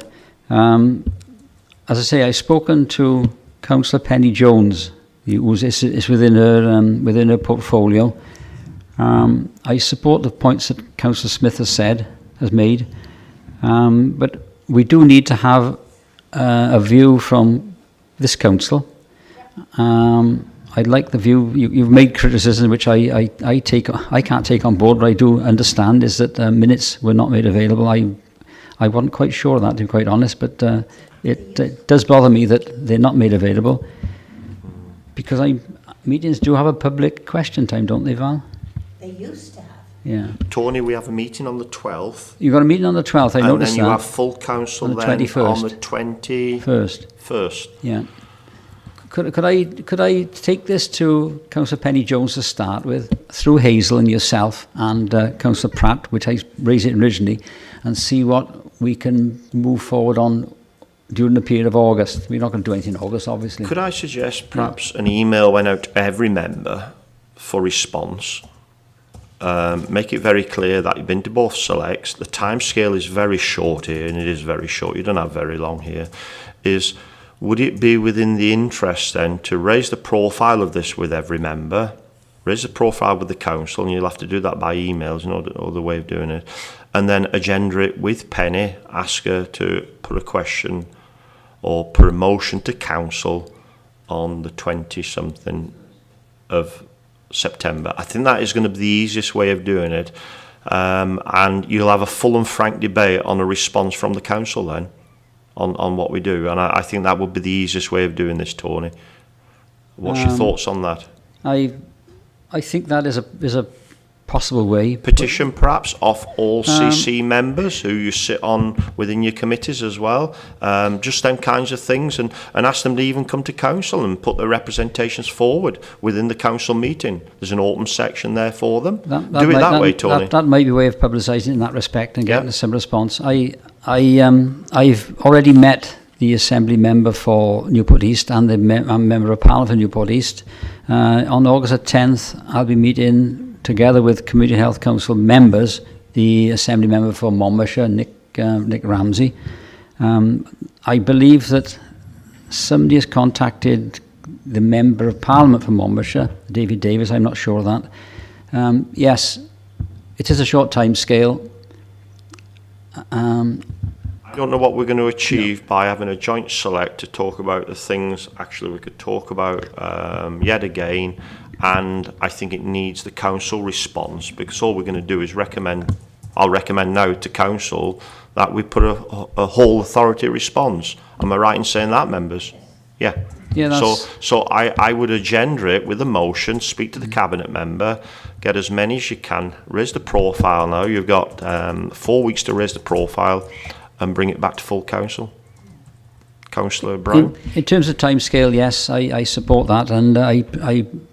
[SPEAKER 9] As I say, I've spoken to Councillor Penny Jones, is within her portfolio. I support the points that Councillor Smith has made, but we do need to have a view from this council. I'd like the view you've made criticism, which I can't take on board, but I do understand, is that minutes were not made available. I wasn't quite sure of that, to be quite honest, but it does bother me that they're not made available, because meetings do have a public question time, don't they, Val?
[SPEAKER 10] They used to have.
[SPEAKER 9] Yeah.
[SPEAKER 1] Tony, we have a meeting on the 12th.
[SPEAKER 9] You've got a meeting on the 12th, I noticed that.
[SPEAKER 1] And then you have full council
[SPEAKER 9] on the
[SPEAKER 1] then
[SPEAKER 9] 21st.
[SPEAKER 1] on the 21st. First.
[SPEAKER 9] Yeah. Could I take this to Councillor Penny Jones to start with, through Hazel and yourself and Councillor Pratt, which I raised it originally, and see what we can move forward on during the period of August? We're not going to do anything in August, obviously.
[SPEAKER 1] Could I suggest perhaps an email went out to every member for response? Make it very clear that you've been to both selects. The time scale is very short here, and it is very short. You don't have very long here. Would it be within the interest then to raise the profile of this with every member, raise the profile with the council, and you'll have to do that by emails, or the way of doing it, and then agenda it with Penny, ask her to put a question or put a motion to council on the 20-something of September. I think that is going to be the easiest way of doing it, and you'll have a full and frank debate on a response from the council then on what we do, and I think that would be the easiest way of doing this, Tony. What's your thoughts on that?
[SPEAKER 9] I think that is a possible way.
[SPEAKER 1] Petition perhaps off all CC members who you sit on within your committees as well, just them kinds of things, and ask them to even come to council and put their representations forward within the council meeting. There's an open section there for them. Do it that way, Tony.
[SPEAKER 9] That might be a way of publicising in that respect and getting a similar response. I've already met the Assembly member for Newport East and the member of Parliament for Newport East. On August the 10th, I'll be meeting together with Community Health Council members, the Assembly member for Monmouthshire, Nick Ramsey. I believe that somebody has contacted the member of Parliament for Monmouthshire, David Davis. I'm not sure of that. Yes, it is a short time scale.
[SPEAKER 1] I don't know what we're going to achieve by having a joint select to talk about the things actually we could talk about yet again, and I think it needs the council response, because all we're going to do is I'll recommend now to council that we put a whole authority response. Am I right in saying that, members? Yeah. So I would agenda it with a motion, speak to the cabinet member, get as many as you can, raise the profile now. You've got 4 weeks to raise the profile and bring it back to full council. Councillor Brown?
[SPEAKER 9] In terms of timescale, yes, I support that, and I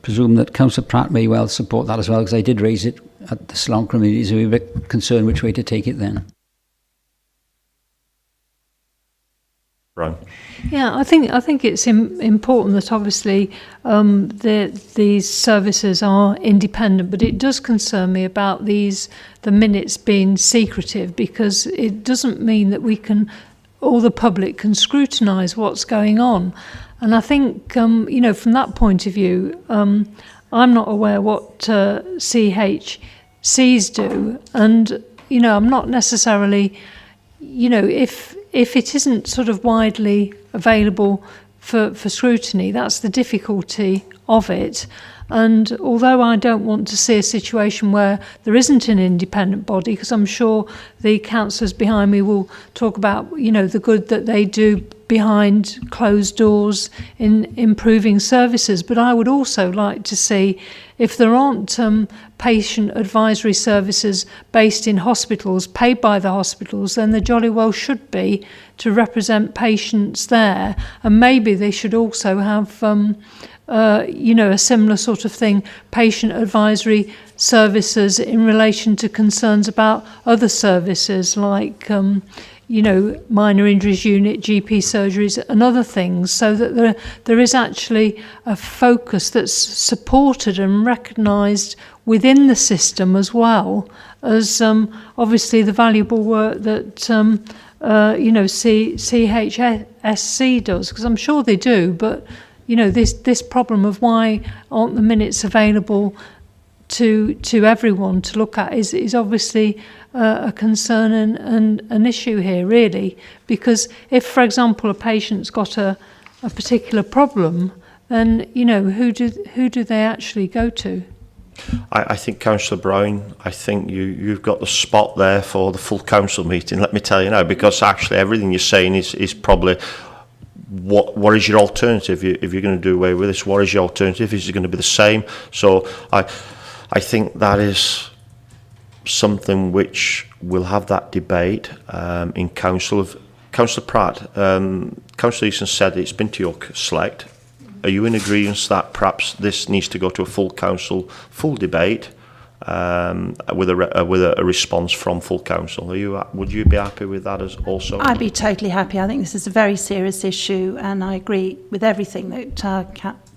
[SPEAKER 9] presume that Councillor Pratt may well support that as well, because I did raise it at the Salon Committee, so we were a bit concerned which way to take it then.
[SPEAKER 1] Brown?
[SPEAKER 2] Yeah, I think it's important that obviously these services are independent, but it does concern me about the minutes being secretive, because it doesn't mean that all the public can scrutinise what's going on. And I think, from that point of view, I'm not aware what CHCs do, and I'm not necessarily, if it isn't sort of widely available for scrutiny, that's the difficulty of it. And although I don't want to see a situation where there isn't an independent body, because I'm sure the councillors behind me will talk about, the good that they do behind closed doors in improving services. But I would also like to see, if there aren't patient advisory services based in hospitals, paid by the hospitals, then there jolly well should be, to represent patients there. And maybe they should also have a similar sort of thing, patient advisory services in relation to concerns about other services like, minor injuries unit, GP surgeries and other things, so that there is actually a focus that's supported and recognised within the system, as well as obviously the valuable work that CHSC does, because I'm sure they do, but this problem of why aren't the minutes available to everyone to look at is obviously a concern and an issue here, really. Because if, for example, a patient's got a particular problem, then who do they actually go to?
[SPEAKER 1] I think, Councillor Brown, I think you've got the spot there for the full council meeting, let me tell you now, because actually everything you're saying is probably what is your alternative if you're going to do away with this? What is your alternative? Is it going to be the same? So I think that is something which we'll have that debate in council. Councillor Pratt, Councillor Easton said it's been to your select. Are you in agreement that perhaps this needs to go to a full council, full debate, with a response from full council? Would you be happy with that as also?
[SPEAKER 6] I'd be totally happy. I think this is a very serious issue, and I agree with everything that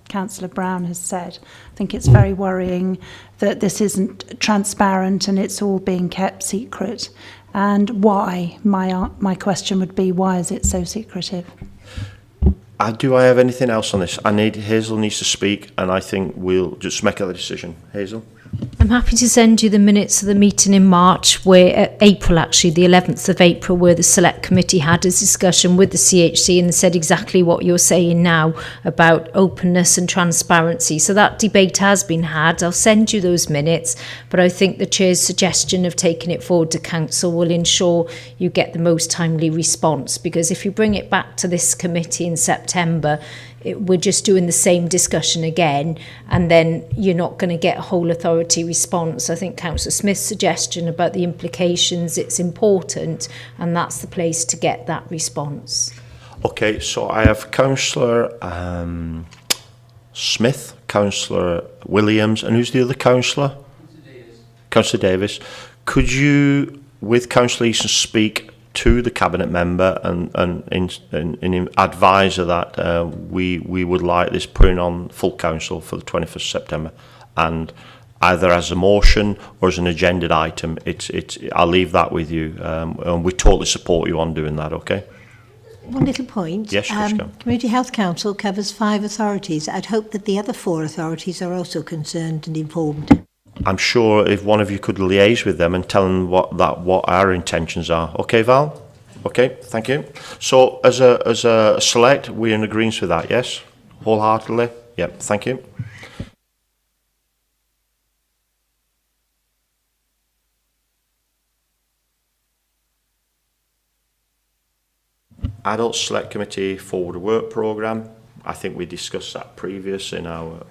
[SPEAKER 6] Councillor Brown has said. I think it's very worrying that this isn't transparent and it's all being kept secret. And why? My question would be, why is it so secretive?
[SPEAKER 1] Do I have anything else on this? Hazel needs to speak, and I think we'll just make a decision. Hazel?
[SPEAKER 11] I'm happy to send you the minutes of the meeting in March, April actually, the 11th of April, where the Select Committee had a discussion with the CHC and said exactly what you're saying now about openness and transparency. So that debate has been had. I'll send you those minutes, but I think the Chair's suggestion of taking it forward to Council will ensure you get the most timely response, because if you bring it back to this committee in September, we're just doing the same discussion again, and then you're not going to get a whole authority response. I think Councillor Smith's suggestion about the implications, it's important, and that's the place to get that response.
[SPEAKER 1] Okay, so I have Councillor Smith, Councillor Williams, and who's the other councillor? Councillor Davis. Could you, with Councillor Easton, speak to the cabinet member and advise her that we would like this put on full council for the 21st September, and either as a motion or as an agendaed item. I'll leave that with you, and we totally support you on doing that. Okay.
[SPEAKER 10] One little point.
[SPEAKER 1] Yes,
[SPEAKER 10] Community Health Council covers 5 authorities. I'd hope that the other 4 authorities are also concerned and informed.
[SPEAKER 1] I'm sure if one of you could liaise with them and tell them what our intentions are. Okay, Val? Okay, thank you. So as a select, we're in agreement with that, yes? Wholeheartedly? Yep, thank you. Adult Select Committee Forward Work Programme. I think we discussed that previous in our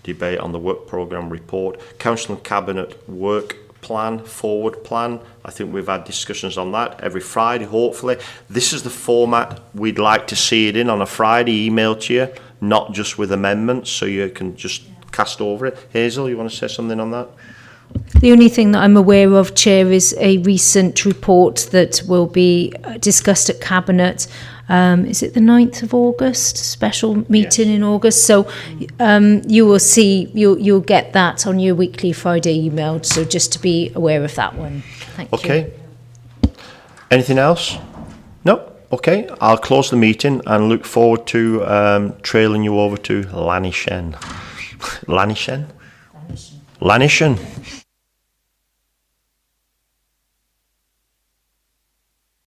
[SPEAKER 1] debate on the work programme report. Council and Cabinet work plan, forward plan. I think we've had discussions on that every Friday, hopefully. This is the format we'd like to see it in, on a Friday, email to you, not just with amendments, so you can just cast over it. Hazel, you want to say something on that?
[SPEAKER 11] The only thing that I'm aware of, Chair, is a recent report that will be discussed at Cabinet. Is it the 9th of August? Special meeting in August. So you will see, you'll get that on your weekly Friday email. So just to be aware of that one. Thank you.
[SPEAKER 1] Okay. Anything else? No? Okay, I'll close the meeting and look forward to trailing you over to Lannishen. Lannishen? Lannishen.